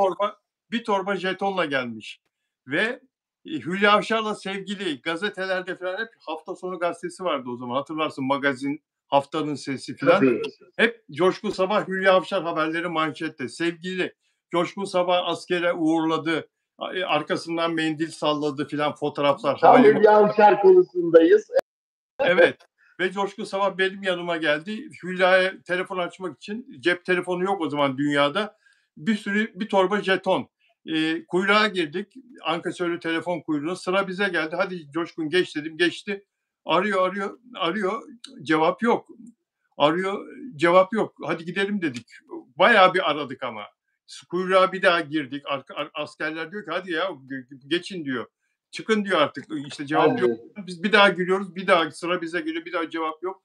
Bir torba jetonla gelmiş. Ve Hülya Avşar'la sevgili, gazetelerde falan hep hafta sonu gazetesi vardı o zaman. Hatırlarsın, magazin, haftanın sesi falan. Tabii. Hep Coşkun Sabah Hülya Avşar haberleri manşette. Sevgili Coşkun Sabah askere uğurladı. Arkasından mendil salladı filan fotoğraflar. Tam Hülya Avşar konusundayız. Evet. Ve Coşkun Sabah benim yanıma geldi. Hülya'ya telefon açmak için, cep telefonu yok o zaman dünyada. Bir torba jeton. Kuyruğa girdik. Ankasörlü telefon kuyruğuna. Sıra bize geldi. Hadi Coşkun geç dedim. Geçti. Arıyor. Cevap yok. Arıyor. Cevap yok. Hadi gidelim dedik. Bayağı bir aradık ama. Kuyruğa bir daha girdik. Askerler diyor ki hadi ya geçin diyor. Çıkın diyor artık. İşte cevap yok. Biz bir daha giriyoruz. Bir daha sıra bize geliyor. Bir daha cevap yok.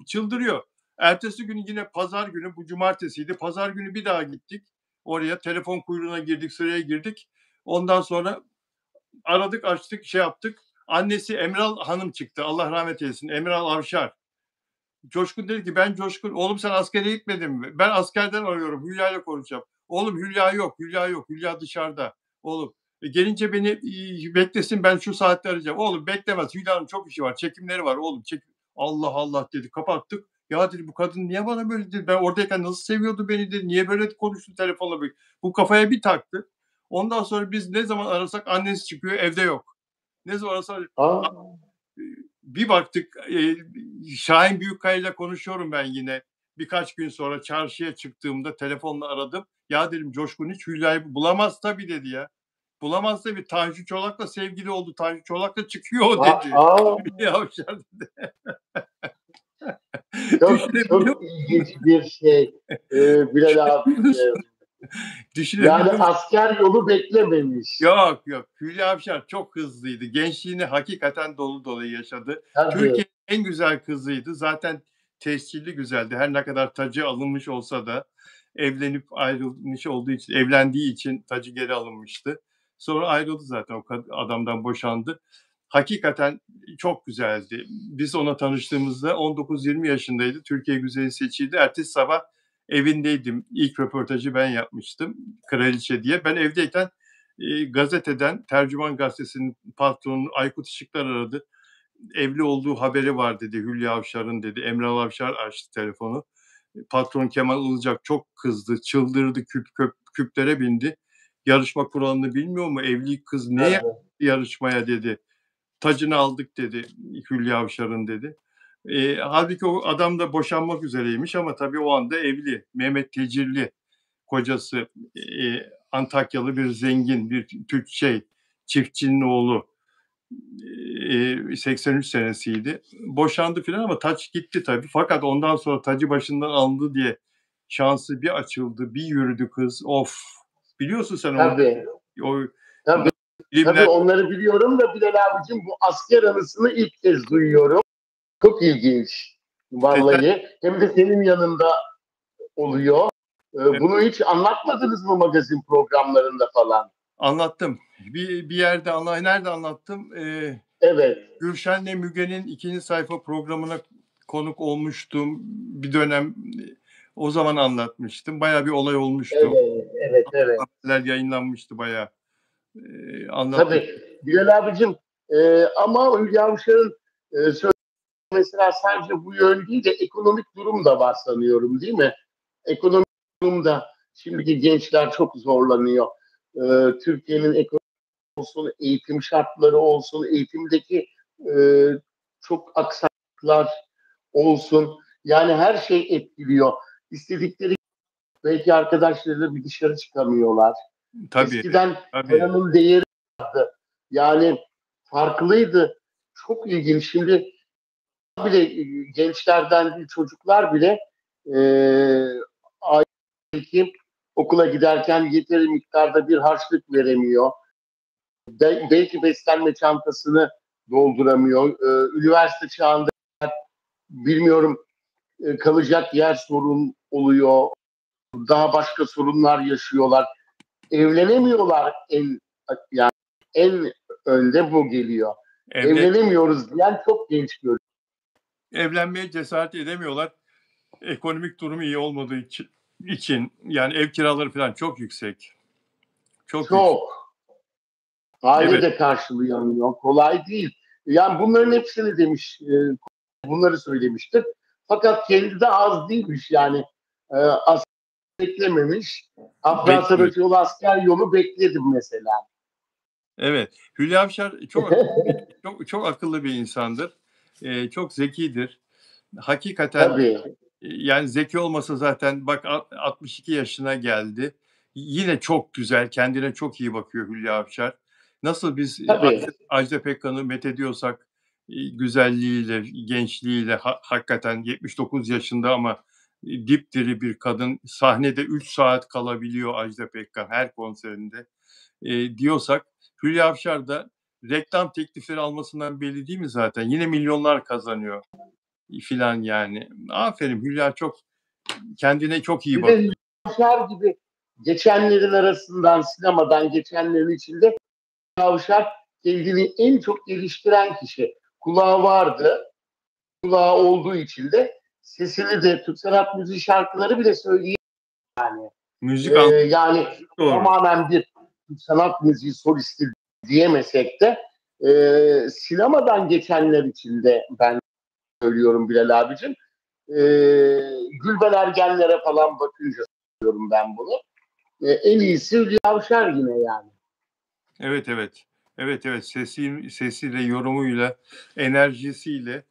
Çıldırıyor. Ertesi gün yine pazar günü, bu cumartesiydi. Pazar günü bir daha gittik. Oraya telefon kuyruğuna girdik, sıraya girdik. Ondan sonra aradık, açtık, şey yaptık. Annesi Emral Hanım çıktı. Allah rahmet eylesin. Emral Avşar. Coşkun dedi ki ben Coşkun. Oğlum sen askere gitmedin mi? Ben askerden arıyorum. Hülya ile konuşacağım. Oğlum Hülya yok. Hülya yok. Hülya dışarıda. Oğlum gelince beni beklesin, ben şu saatte arayacağım. Oğlum beklemez. Hülya'nın çok işi var. Çekimleri var oğlum. Allah Allah dedi. Kapattık. Ya dedi bu kadın niye bana böyle dedi. Ben oradayken nasıl seviyordu beni dedi. Niye böyle konuştu telefonla böyle. Bu kafaya bir taktı. Ondan sonra biz ne zaman arasak annesi çıkıyor, evde yok. Ne zaman arasak bir baktık Şahin Büyükkaya ile konuşuyorum ben yine. Birkaç gün sonra çarşıya çıktığımda telefonla aradım. Ya dedim Coşkun hiç Hülya'yı bulamaz tabii dedi ya. Bulamaz tabii. Tanju Çolak'la sevgili oldu. Tanju Çolak'la çıkıyor o dedi. Yavşar dedi. Çok ilginç bir şey Bilal abi. Yani asker yolu beklememiş. Yok. Hülya Avşar çok hızlıydı. Gençliğini hakikaten dolu dolu yaşadı. Tabii. Türkiye'nin en güzel kızıydı. Zaten tescilli güzeldi. Her ne kadar tacı alınmış olsa da evlenip ayrılmış olduğu için, evlendiği için tacı geri alınmıştı. Sonra ayrıldı zaten, o adamdan boşandı. Hakikaten çok güzeldi. Biz ona tanıştığımızda 19-20 yaşındaydı. Türkiye Güzeli seçildi. Ertesi sabah evindeydim. İlk röportajı ben yapmıştım. Kraliçe diye. Ben evdeyken gazeteden, Tercüman Gazetesi'nin patronu Aykut Işıklar aradı. Evli olduğu haberi var dedi Hülya Avşar'ın dedi. Emral Avşar açtı telefonu. Patron Kemal Ilıcak çok kızdı, çıldırdı, küplere bindi. Yarışma kuralını bilmiyor mu? Evli kız neye yarışmaya dedi. Tacını aldık dedi Hülya Avşar'ın dedi. Halbuki o adam da boşanmak üzereymiş ama tabii o anda evli. Mehmet Tecirli kocası, Antakyalı bir zengin, bir Türk çiftçinin oğlu. 83 senesiydi. Boşandı filan ama taç gitti tabii. Fakat ondan sonra tacı başından alındı diye şansı bir açıldı, bir yürüdü kız. Of! Biliyorsun sen tabii. Tabii. Tabii onları biliyorum da Bilal abicim bu asker anısını ilk kez duyuyorum. Çok ilginç. Vallahi. Hem de senin yanında oluyor. Bunu hiç anlatmadınız mı magazin programlarında falan? Anlattım. Bir yerde nerede anlattım? Evet. Gülşen'le Müge'nin 2. sayfa programına konuk olmuştum. Bir dönem o zaman anlatmıştım. Bayağı bir olay olmuştu. Evet. Haberler yayınlanmıştı bayağı. Tabii. Bilal abicim ama Hülya Avşar'ın mesela sadece bu yön değil de ekonomik durum da var sanıyorum değil mi? Ekonomik durumda şimdiki gençler çok zorlanıyor. Türkiye'nin ekonomik olsun, eğitim şartları olsun, eğitimdeki çok aksaklıklar olsun. Yani her şey etkiliyor. İstedikleri belki arkadaşlarıyla bir dışarı çıkamıyorlar. Tabii. Eskiden paranın değeri vardı. Yani farklıydı. Çok ilginç. Şimdi bile gençlerden değil, çocuklar bile aileki okula giderken yeteri miktarda bir harçlık veremiyor. Belki beslenme çantasını dolduramıyor. Üniversite çağında bilmiyorum kalacak yer sorun oluyor. daha başka sorunlar yaşıyorlar. Evlenemiyorlar, yani en önde bu geliyor. Evlenemiyoruz diyen çok genç görüyorum. Evlenmeye cesaret edemiyorlar. Ekonomik durumu iyi olmadığı için yani ev kiraları falan çok yüksek. Çok yüksek. Aile Evet. de karşılayamıyor. Kolay değil. Yani bunların hepsini demiş, bunları söylemiştir. Fakat kendi de az değilmiş. Yani asker beklememiş. Afgan Saraçoğlu asker yolu bekledim mesela. Evet. Hülya Avşar çok akıllı bir insandır. Çok zekidir. Hakikaten Tabii. yani zeki olmasa zaten bak 62 yaşına geldi. Yine çok güzel, kendine çok iyi bakıyor Hülya Avşar. Nasıl biz Ajda Pekkan'ı methediyorsak güzelliğiyle, gençliğiyle hakikaten 79 yaşında ama dipdiri bir kadın. Sahnede 3 saat kalabiliyor Ajda Pekkan her konserinde diyorsak Hülya Avşar da reklam teklifleri almasından belli değil mi zaten? Yine milyonlar kazanıyor filan yani. Aferin Hülya çok kendine çok iyi bakıyor. Hülya Avşar gibi geçenlerin arasından, sinemadan geçenlerin içinde Hülya Avşar kendini en çok geliştiren kişi. Kulağı vardı. Kulağı olduğu için de sesini de Türk sanat müziği şarkıları bile söyleyemiyor yani. Müzik yani doğru. tamamen bir Türk sanat müziği solisti diyemesek de sinemadan geçenler için de ben söylüyorum Bilal abicim. Gülben Ergenlere falan bakınca söylüyorum ben bunu. En iyisi Hülya Avşar yine yani. Evet. Sesiyle, yorumuyla, enerjisiyle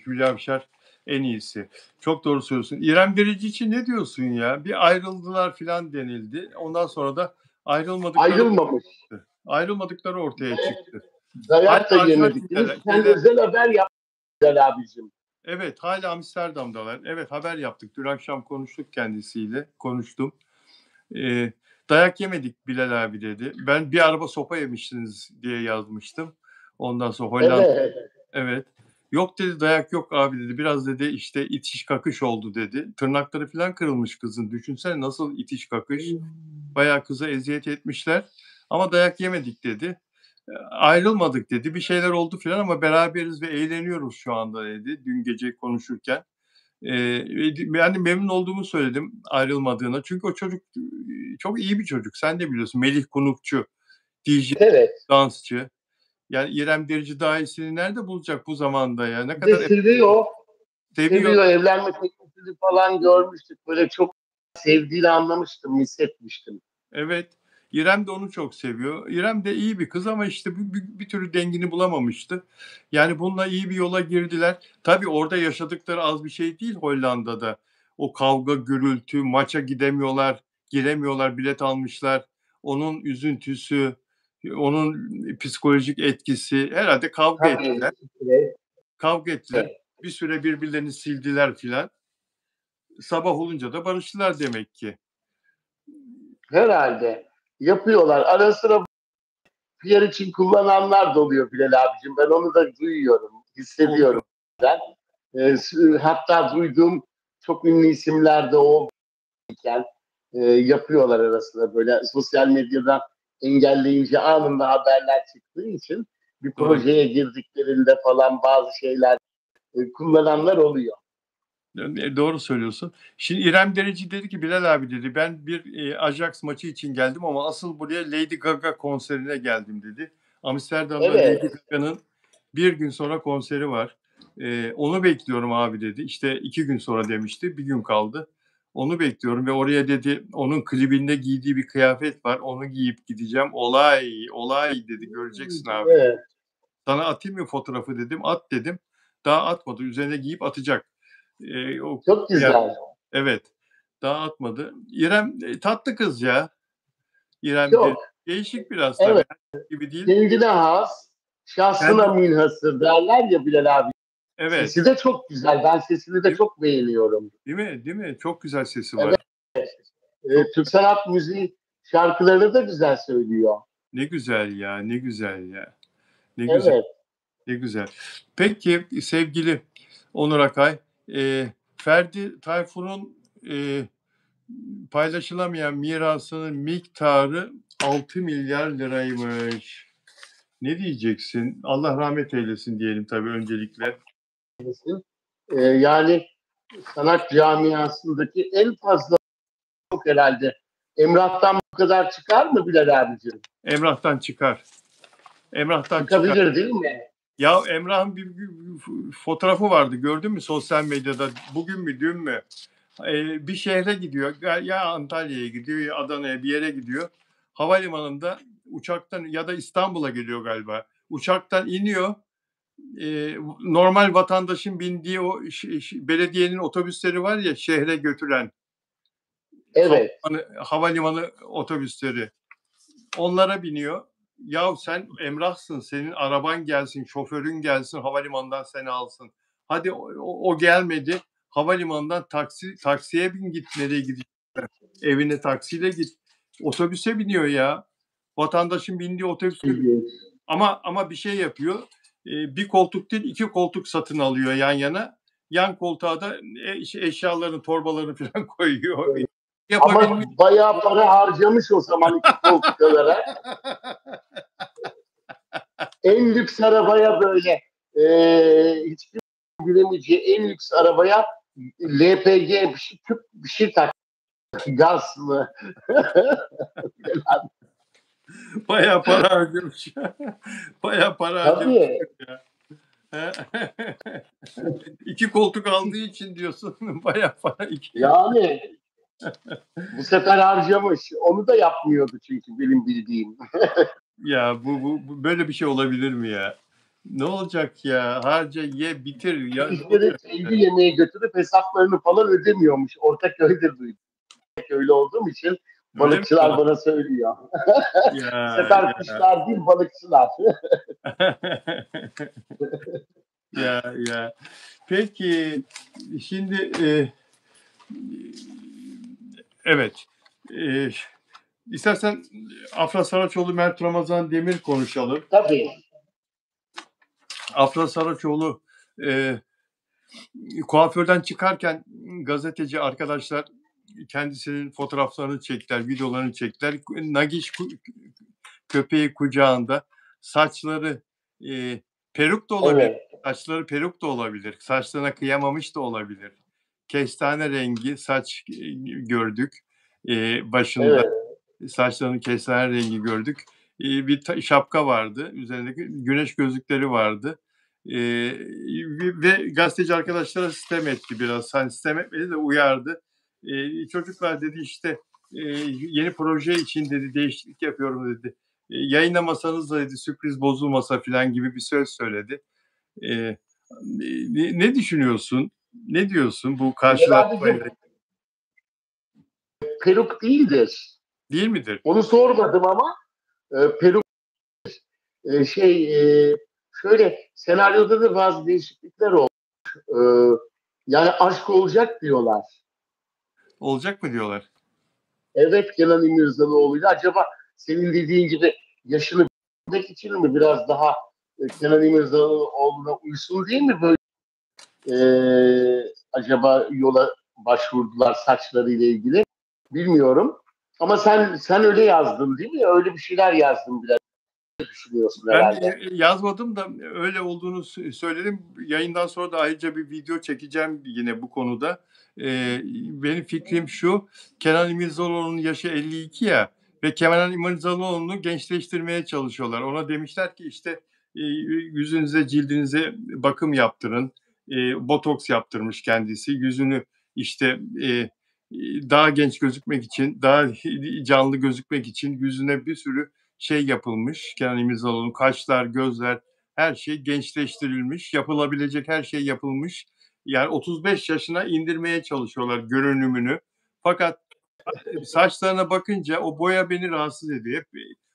Hülya Avşar en iyisi. Çok doğru söylüyorsun. İrem Derici için ne diyorsun ya? Bir ayrıldılar filan denildi. Ondan sonra da ayrılmadıkları ortaya çıktı. Dayak da yemediniz. Sen özel haber yaptın abicim. Evet, hala Amsterdam'dalar. Evet, haber yaptık. Dün akşam konuştuk kendisiyle. Konuştum. Dayak yemedik Bilal abi dedi. Ben bir araba sopa yemişsiniz diye yazmıştım. Ondan sonra Hollanda. Evet. Yok dedi dayak yok abi dedi. Biraz dedi işte itiş kakış oldu dedi. Tırnakları falan kırılmış kızın. Düşünsene nasıl itiş kakış. Bayağı kıza eziyet etmişler. Ama dayak yemedik dedi. Ayrılmadık dedi. Bir şeyler oldu falan ama beraberiz ve eğleniyoruz şu anda dedi. Dün gece konuşurken. Yani memnun olduğumu söyledim ayrılmadığına. Çünkü o çocuk çok iyi bir çocuk. Sen de biliyorsun. Melih Kunukçu, DJ, dansçı. Yani İrem Derici daha iyisini nerede bulacak bu zamanda ya? Ne kadar seviyor. Evlenme teklifini falan görmüştük. Böyle çok sevdiğini anlamıştım, hissetmiştim. Evet. İrem de onu çok seviyor. İrem de iyi bir kız ama işte bir türlü dengini bulamamıştı. Yani bununla iyi bir yola girdiler. Tabii orada yaşadıkları az bir şey değil Hollanda'da. O kavga, gürültü, maça gidemiyorlar, giremiyorlar, bilet almışlar. Onun üzüntüsü, onun psikolojik etkisi. Herhalde kavga ettiler. Kavga ettiler. Bir süre birbirlerini sildiler filan. Sabah olunca da barıştılar demek ki. Herhalde. Yapıyorlar. Ara sıra PR için kullananlar da oluyor Bilal abicim. Ben onu da duyuyorum, hissediyorum. Ben. Hatta duyduğum çok ünlü isimler de olurken yapıyorlar arasında böyle sosyal medyadan engelleyince anında haberler çıktığı için bir projeye girdiklerinde falan bazı şeyler kullananlar oluyor. Doğru söylüyorsun. Şimdi İrem Derici dedi ki Bilal abi dedi ben bir Ajax maçı için geldim ama asıl buraya Lady Gaga konserine geldim dedi. Amsterdam'da Lady Gaga'nın bir gün sonra konseri var. Onu bekliyorum abi dedi. İşte 2 gün sonra demişti. Bir gün kaldı. Onu bekliyorum ve oraya dedi onun klibinde giydiği bir kıyafet var. Onu giyip gideceğim. Olay dedi. Göreceksin abi. Evet. Sana atayım mı fotoğrafı dedim. At dedim. Daha atmadı. Üzerine giyip atacak. Çok güzel. Evet. Daha atmadı. İrem tatlı kız ya. İrem değişik biraz tabii. Gibi değil. Kendine has, şahsına münhasır derler ya Bilal abi. Evet. Sesi de çok güzel. Ben sesini de çok beğeniyorum. Değil mi? Çok güzel sesi var. Türk sanat müziği şarkılarını da güzel söylüyor. Ne güzel ya. Ne Evet. güzel. Peki sevgili Onur Akay, Ferdi Tayfur'un paylaşılamayan mirasının miktarı 6 milyar liraymış. Ne diyeceksin? Allah rahmet eylesin diyelim tabii öncelikle. Yani sanat camiasındaki en fazla çok herhalde. Emrah'tan bu kadar çıkar mı Bilal abicim? Emrah'tan çıkar. Emrah'tan Çıkabilir çıkar. değil mi? Ya Emrah'ın bir fotoğrafı vardı, gördün mü sosyal medyada? Bugün mü dün mü? Bir şehre gidiyor. Ya Antalya'ya gidiyor ya Adana'ya, bir yere gidiyor. Havalimanında uçaktan ya da İstanbul'a geliyor galiba. Uçaktan iniyor. Normal vatandaşın bindiği o belediyenin otobüsleri var ya, şehre götüren. Evet. Havalimanı otobüsleri. Onlara biniyor. Ya sen Emrah'sın, senin araban gelsin, şoförün gelsin, havalimanından seni alsın. Hadi o gelmedi. Havalimanından taksiye bin, git, nereye gidiyorsun? Evine taksiyle git. Otobüse biniyor ya. Vatandaşın bindiği otobüse. Ama bir şey yapıyor. Bir koltuk değil, 2 koltuk satın alıyor yan yana. Yan koltuğa da eşyalarını, torbalarını falan koyuyor. Ama bayağı para harcamış o zaman 2 koltuk alarak. En lüks arabaya böyle hiçbir bilemeyeceği en lüks arabaya LPG bir şey tak. Gazlı. Bayağı para harcamış. Bayağı para harcamış. 2 koltuk aldığı için diyorsun. Bayağı para. Yani bu sefer harcamış. Onu da yapmıyordu çünkü benim bildiğim. Ya bu böyle bir şey olabilir mi ya? Ne olacak ya? Harca, ye, bitir. Ya, İşleri kendi yemeğe götürüp hesaplarını falan ödemiyormuş. Ortaköy'de duydum. Ortaköy'lü olduğum için balıkçılar bana söylüyor. Bu sefer kuşlar değil, balıkçılar. Ya. Peki şimdi evet. İstersen Afra Saraçoğlu, Mert Ramazan Demir konuşalım. Tabii. Afra Saraçoğlu kuaförden çıkarken gazeteci arkadaşlar kendisinin fotoğraflarını çektiler, videolarını çektiler. Nagiş köpeği kucağında, saçları peruk da olabilir. Evet. Saçları peruk da olabilir. Saçlarına kıyamamış da olabilir. Kestane rengi saç gördük başında. Evet. Saçlarının kestane rengi gördük. Bir şapka vardı. Üzerindeki güneş gözlükleri vardı. Ve gazeteci arkadaşlara sitem etti biraz. Hani sitem etmedi de uyardı. Çocuklar dedi işte yeni proje için dedi değişiklik yapıyorum dedi. Yayınlamasanız da dedi sürpriz bozulmasa falan gibi bir söz söyledi. Ne düşünüyorsun? Ne diyorsun bu karşılaşmayla? Peruk değildir. Değil midir? Onu sormadım ama peruk şöyle senaryoda da bazı değişiklikler oldu. Yani aşk olacak diyorlar. Olacak mı diyorlar? Evet, Kenan İmirzalıoğlu'yla. Acaba senin dediğin gibi yaşını bilmek için mi biraz daha Kenan İmirzalıoğlu'na uysun değil mi böyle acaba yola başvurdular saçlarıyla ilgili? Bilmiyorum. Ama sen öyle yazdın değil mi? Öyle bir şeyler yazdın biraz. Düşünüyorsun herhalde. Ben yazmadım da öyle olduğunu söyledim. Yayından sonra da ayrıca bir video çekeceğim yine bu konuda. Benim fikrim şu, Kenan İmirzalıoğlu'nun yaşı 52 ya ve Kenan İmirzalıoğlu'nu gençleştirmeye çalışıyorlar. Ona demişler ki işte yüzünüze, cildinize bakım yaptırın. Botoks yaptırmış kendisi. Yüzünü işte daha genç gözükmek için, daha canlı gözükmek için yüzüne bir sürü şey yapılmış. Kenan İmirzalıoğlu'nun kaşlar, gözler, her şey gençleştirilmiş. Yapılabilecek her şey yapılmış. Yani 35 yaşına indirmeye çalışıyorlar görünümünü. Fakat saçlarına bakınca o boya beni rahatsız ediyor. Hep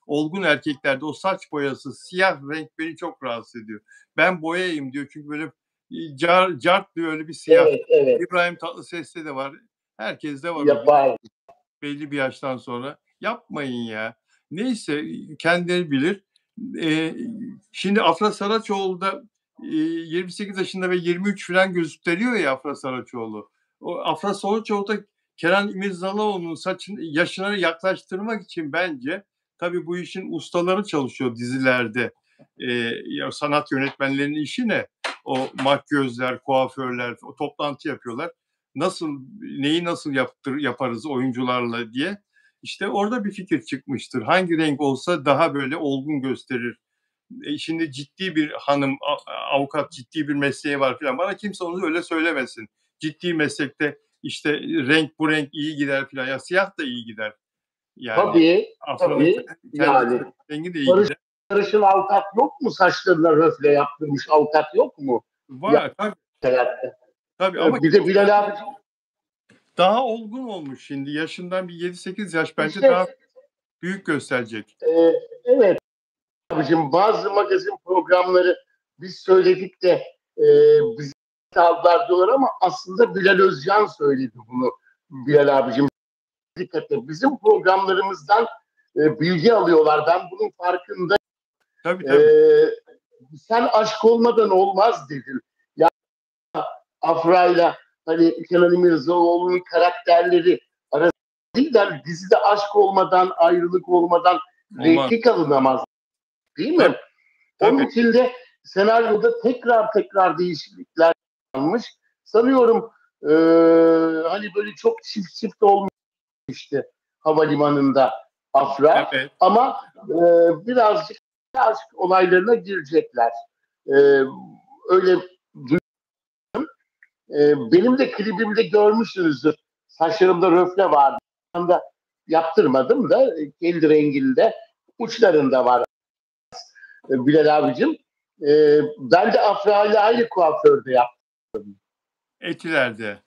olgun erkeklerde o saç boyası, siyah renk beni çok rahatsız ediyor. Ben boyayayım diyor çünkü böyle cart diyor öyle bir siyah. Evet. İbrahim Tatlıses'te de var. Herkeste var. Yapar. Belli bir yaştan sonra. Yapmayın ya. Neyse kendileri bilir. Şimdi Afra Saraçoğlu da 28 yaşında ve 23 falan gösteriyor ya Afra Saraçoğlu. O Afra Saraçoğlu da Kenan İmirzalıoğlu'nun yaşına yaklaştırmak için bence tabii bu işin ustaları çalışıyor dizilerde. Ya sanat yönetmenlerinin işi ne? O makyözler, kuaförler o toplantı yapıyorlar. Neyi nasıl yaparız oyuncularla diye. İşte orada bir fikir çıkmıştır. Hangi renk olsa daha böyle olgun gösterir. Şimdi ciddi bir hanım, avukat, ciddi bir mesleği var falan. Bana kimse onu öyle söylemesin. Ciddi meslekte işte bu renk iyi gider falan. Ya siyah da iyi gider. Yani Afra'nın Tabii kendi yani. rengi de iyi gider. Sarışın avukat yok mu? Saçlarına röfle yaptırmış avukat yok mu? Var tabii. Hayatta. Tabii ama Bir de Bilal abi daha olgun olmuş şimdi. Yaşından bir 7-8 yaş bence işte, daha büyük gösterecek. evet abicim, bazı magazin programları biz söyledik de bizi aldılar diyorlar ama aslında Bilal Özcan söyledi bunu. Bilal abicim, dikkat et. Bizim programlarımızdan bilgi alıyorlar. Ben bunun farkındayım. Tabii. Sen aşk olmadan olmaz dedin. Ya Afra'yla hani Kenan İmirzalıoğlu'nun karakterleri arasında değil de dizide aşk olmadan, ayrılık olmadan replik alınamaz. Değil mi? Tabii. Onun için de senaryoda tekrar değişiklikler yapılmış. Sanıyorum hani böyle çok çift olmuştu havalimanında Afra. Evet. Ama birazcık aşk olaylarına girecekler. Öyle benim de klibimde görmüşsünüzdür. Saçlarımda röfle vardı. Da yaptırmadım da kendi renginde uçlarında var Bilal abicim. Ben de Afra ile aynı kuaförde yaptım. Etiler'de.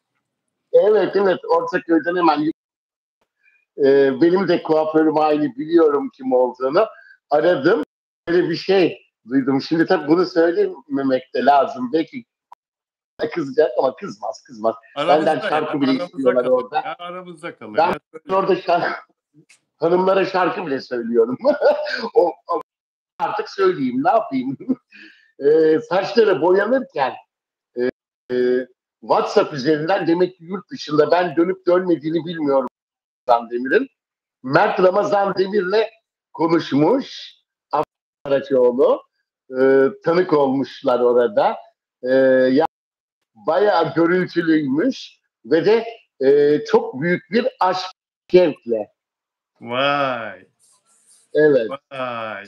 Evet Ortaköy'den hemen. Benim de kuaförüm aynı, biliyorum kim olduğunu. Aradım. Böyle bir şey duydum. Şimdi tabii bunu söylememek de lazım. Belki kızacak ama kızmaz. Benden şarkı bile istiyorlar orada. Aramızda kalır. Ben orada hanımlara şarkı bile söylüyorum. Artık söyleyeyim, ne yapayım? Saçları boyanırken WhatsApp üzerinden, demek ki yurt dışında, ben dönüp dönmediğini bilmiyorum Ramazan Demir'in. Mert Ramazan Demir'le konuşmuş Karaçoğlu. Tanık olmuşlar orada. Yani bayağı görüntülüymüş ve de çok büyük bir aşk şevkle. Vay. Evet. Vay.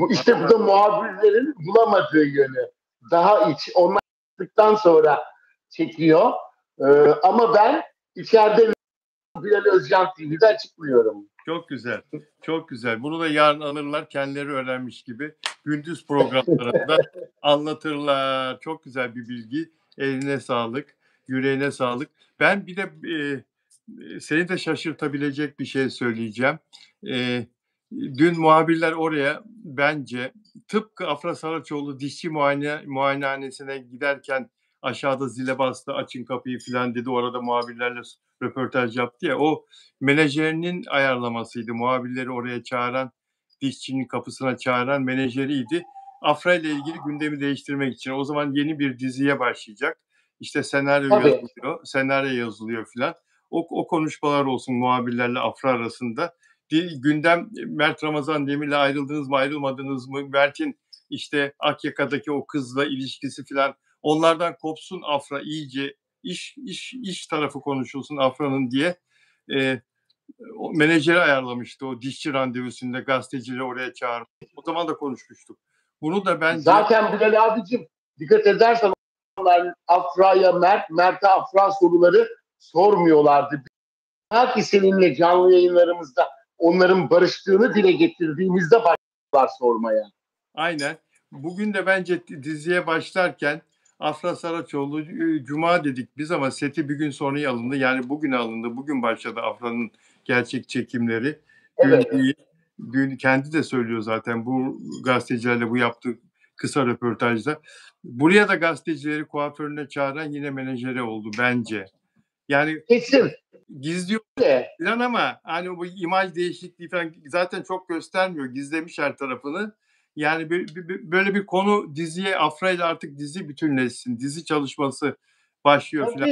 İşte bu da muhabirlerin bulamadığı yönü. Daha onlar çıktıktan sonra çekiyor. Ama ben içeride Bilal Özcan TV'de açıklıyorum. Çok güzel. Çok güzel. Bunu da yarın alırlar, kendileri öğrenmiş gibi. Gündüz programlarında anlatırlar. Çok güzel bir bilgi. Eline sağlık, yüreğine sağlık. Ben bir de seni de şaşırtabilecek bir şey söyleyeceğim. Dün muhabirler oraya bence tıpkı Afra Saraçoğlu dişçi muayenehanesine giderken aşağıda zile bastı, açın kapıyı falan dedi. Orada muhabirlerle röportaj yaptı ya. O menajerinin ayarlamasıydı. Muhabirleri oraya çağıran, dişçinin kapısına çağıran menajeriydi. Afra ile ilgili gündemi değiştirmek için. O zaman yeni bir diziye başlayacak. İşte senaryo yazılıyor filan. O konuşmalar olsun muhabirlerle Afra arasında. Gündem Mert Ramazan Demir'le ayrıldınız mı, ayrılmadınız mı? Mert'in işte Akyaka'daki o kızla ilişkisi filan. Onlardan kopsun Afra iyice. İş tarafı konuşulsun Afra'nın diye. O menajeri ayarlamıştı o dişçi randevusunda, gazetecileri oraya çağırıp. O zaman da konuşmuştuk. Bunu da bence... Zaten Bilal abicim, dikkat edersen Afra'ya Mert'e Afra soruları sormuyorlardı. Belki seninle canlı yayınlarımızda onların barıştığını dile getirdiğimizde başladılar sormaya. Aynen. Bugün de bence diziye başlarken Afra Saraçoğlu Cuma dedik biz ama seti bir gün sonra alındı. Yani bugün alındı. Bugün başladı Afra'nın gerçek çekimleri. Evet. Dün kendi de söylüyor zaten bu gazetecilerle bu yaptığı kısa röportajda. Buraya da gazetecileri kuaförüne çağıran yine menajeri oldu bence. Yani kesin gizliyor falan ama hani bu imaj değişikliği falan zaten çok göstermiyor. Gizlemiş her tarafını. Yani böyle bir konu diziye Afra ile artık dizi bütünleşsin. Dizi çalışması başlıyor falan.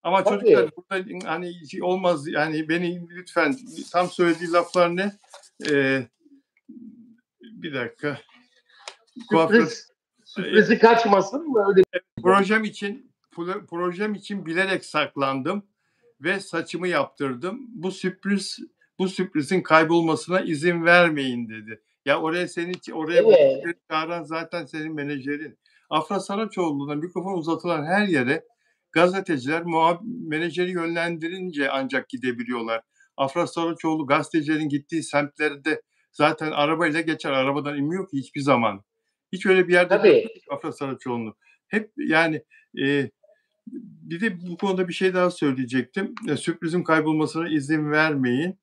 Ama çocuklar Tabii. burada hani olmaz yani beni lütfen tam söylediği laflar ne? Bir dakika. Kuaför Sürprizi kaçmasın mı? Öyle projem için bilerek saklandım ve saçımı yaptırdım. Bu sürprizin kaybolmasına izin vermeyin dedi. Ya oraya evet. çağıran zaten senin menajerin. Afra Saraçoğlu'na mikrofon uzatılan her yere gazeteciler menajeri yönlendirince ancak gidebiliyorlar. Afra Saraçoğlu gazetecilerin gittiği semtlerde zaten arabayla geçer. Arabadan inmiyor ki hiçbir zaman. Hiç öyle bir yerde Tabii. Afra Saraçoğlu'nu. Hep yani bir de bu konuda bir şey daha söyleyecektim. Sürprizin kaybolmasına izin vermeyin.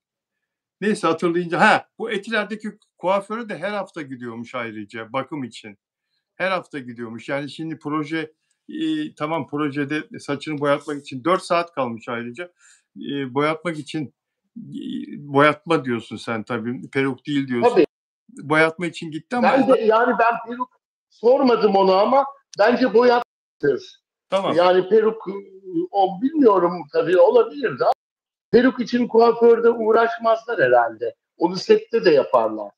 Neyse hatırlayınca bu Etiler'deki kuaföre de her hafta gidiyormuş ayrıca bakım için. Her hafta gidiyormuş. Yani şimdi tamam projede saçını boyatmak için 4 saat kalmış ayrıca. Boyatmak için boyatma diyorsun sen tabii. Peruk değil diyorsun. Tabii. Boyatma için gitti ama Ben peruk sormadım onu ama bence boyattır. tamam. Yani peruk o bilmiyorum tabii olabilirdi ama peruk için kuaförde uğraşmazlar herhalde. Onu sette de yaparlar.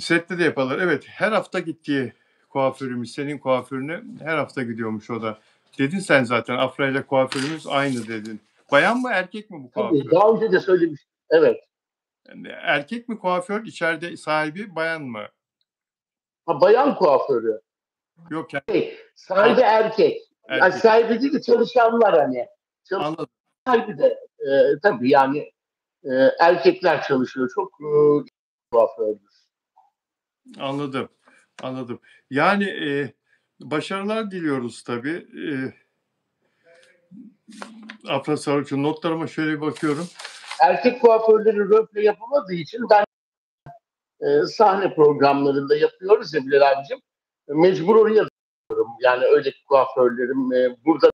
Sette de yaparlar. Evet. Her hafta gittiği kuaförümüz, senin kuaförüne her hafta gidiyormuş o da. Dedin sen zaten Afra ile kuaförümüz aynı dedin. Bayan mı erkek mi bu kuaför? Tabii daha önce de söylemiştim. Evet. Yani erkek mi kuaför? İçeride sahibi bayan mı? Bayan kuaförü. Yok yani. Sahibi erkek. Yani sahibi değil de çalışanlar hani. Anladım. Sahibi de tabii yani erkekler çalışıyor. Çok kuafördür. Anladım. Yani başarılar diliyoruz tabii. Afra Sarıç'ın notlarıma şöyle bir bakıyorum. Erkek kuaförleri röple yapamadığı için ben sahne programlarında yapıyoruz ya Bilal abicim. Mecbur oraya gidiyorum. Yani öyle kuaförlerim burada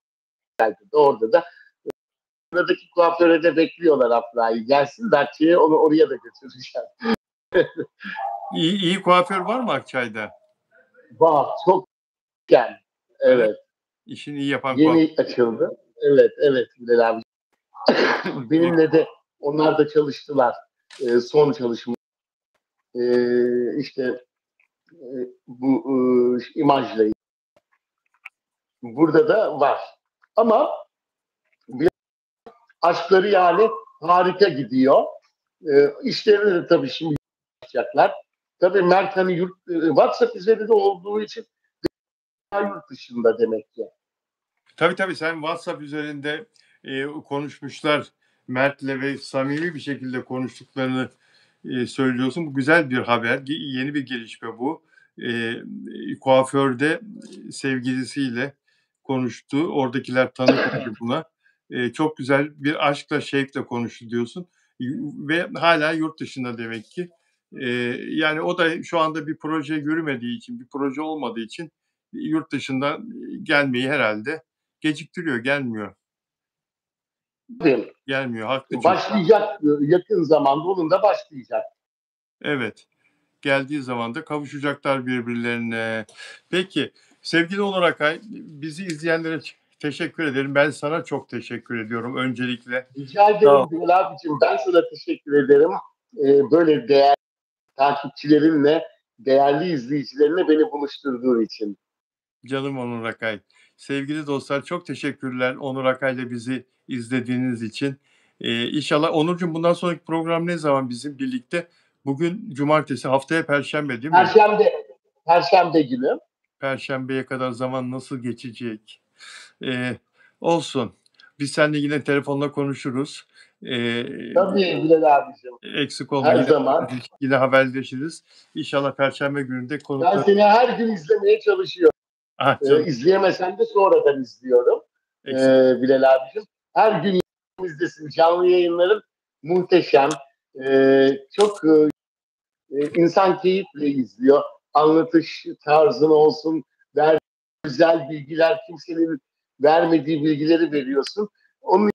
geldi de orada da. Buradaki kuaföre de bekliyorlar Afra'yı. Gelsin Datça'ya onu oraya da götüreceğim. İyi kuaför var mı Akçay'da? Var. Çok güzel. Evet. İşini iyi yapan yeni açıldı. Evet Bilal abi. Benimle de onlar da çalıştılar. Son çalışma. İşte bu imajla. Burada da var. Ama aşkları yani harika gidiyor. İşlerini de tabii şimdi yapacaklar. Tabii Mert hani WhatsApp üzerinde olduğu için yurt dışında demek ki. Tabii sen WhatsApp üzerinde konuşmuşlar. Mert'le ve samimi bir şekilde konuştuklarını söylüyorsun. Bu güzel bir haber. Yeni bir gelişme bu. Kuaförde sevgilisiyle konuştu. Oradakiler tanık oldu buna. Çok güzel bir aşkla, şevkle konuştu diyorsun. Ve hala yurt dışında demek ki. Yani o da şu anda bir proje yürümediği için, bir proje olmadığı için yurt dışından gelmeyi herhalde geciktiriyor, gelmiyor. Gelmiyor, haklı çok. Başlayacak yakın zamanda onun da başlayacak. Evet. Geldiği zaman da kavuşacaklar birbirlerine. Peki, sevgili Onur Akay, bizi izleyenlere teşekkür ederim. Ben sana çok teşekkür ediyorum öncelikle. Rica ederim Bilal abicim. Ben sana teşekkür ederim. Böyle değerli takipçilerinle, değerli izleyicilerine beni buluşturduğun için. Canım Onur Akay. Sevgili dostlar çok teşekkürler Onur Akay'la bizi izlediğiniz için. İnşallah Onurcuğum bundan sonraki program ne zaman bizim birlikte? Bugün cumartesi, haftaya perşembe değil mi? Perşembe günü. Perşembeye kadar zaman nasıl geçecek? Olsun. Biz seninle yine telefonla konuşuruz. Tabii Bilal abicim. Eksik olma. Her zaman. Yine haberleşiriz. İnşallah perşembe gününde Ben seni her gün izlemeye çalışıyorum. İzleyemesem de sonradan izliyorum. Bilal abicim. Her gün izlesin. Canlı yayınların muhteşem. Çok insan keyifle izliyor. Anlatış tarzın olsun. Güzel bilgiler, kimsenin vermediği bilgileri veriyorsun. Onun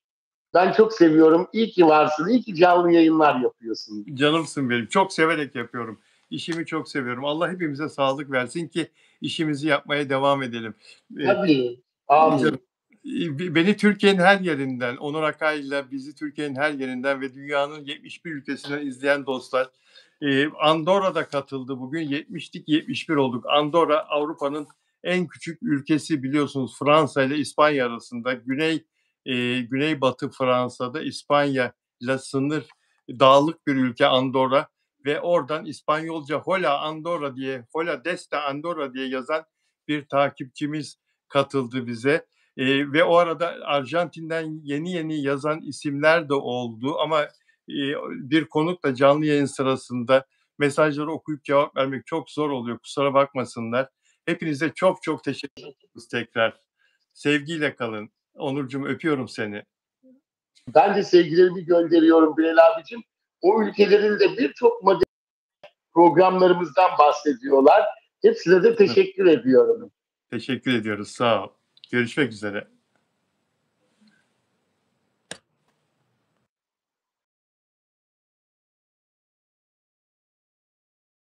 ben çok seviyorum. İyi ki varsın. İyi ki canlı yayınlar yapıyorsun. Canımsın benim. Çok severek yapıyorum. İşimi çok seviyorum. Allah hepimize sağlık versin ki işimizi yapmaya devam edelim. Tabii. Amin. Beni Türkiye'nin her yerinden, Onur Akay'la bizi Türkiye'nin her yerinden ve dünyanın 71 ülkesinden izleyen dostlar. Andorra'da katıldı bugün. 70'lik 71 olduk. Andorra Avrupa'nın en küçük ülkesi, biliyorsunuz, Fransa ile İspanya arasında. Güneybatı Fransa'da İspanya ile sınır, dağlık bir ülke Andorra ve oradan İspanyolca Hola Andorra diye, Hola Deste Andorra diye yazan bir takipçimiz katıldı bize. Ve o arada Arjantin'den yeni yeni yazan isimler de oldu ama bir konukla canlı yayın sırasında mesajları okuyup cevap vermek çok zor oluyor. Kusura bakmasınlar. Hepinize çok çok teşekkür ederiz tekrar. Sevgiyle kalın. Onurcuğum, öpüyorum seni. Ben de sevgilerimi gönderiyorum Bilal abicim. O ülkelerin de birçok programlarımızdan bahsediyorlar. Hepsine de teşekkür ediyorum. Teşekkür ediyoruz. Sağ ol. Görüşmek üzere.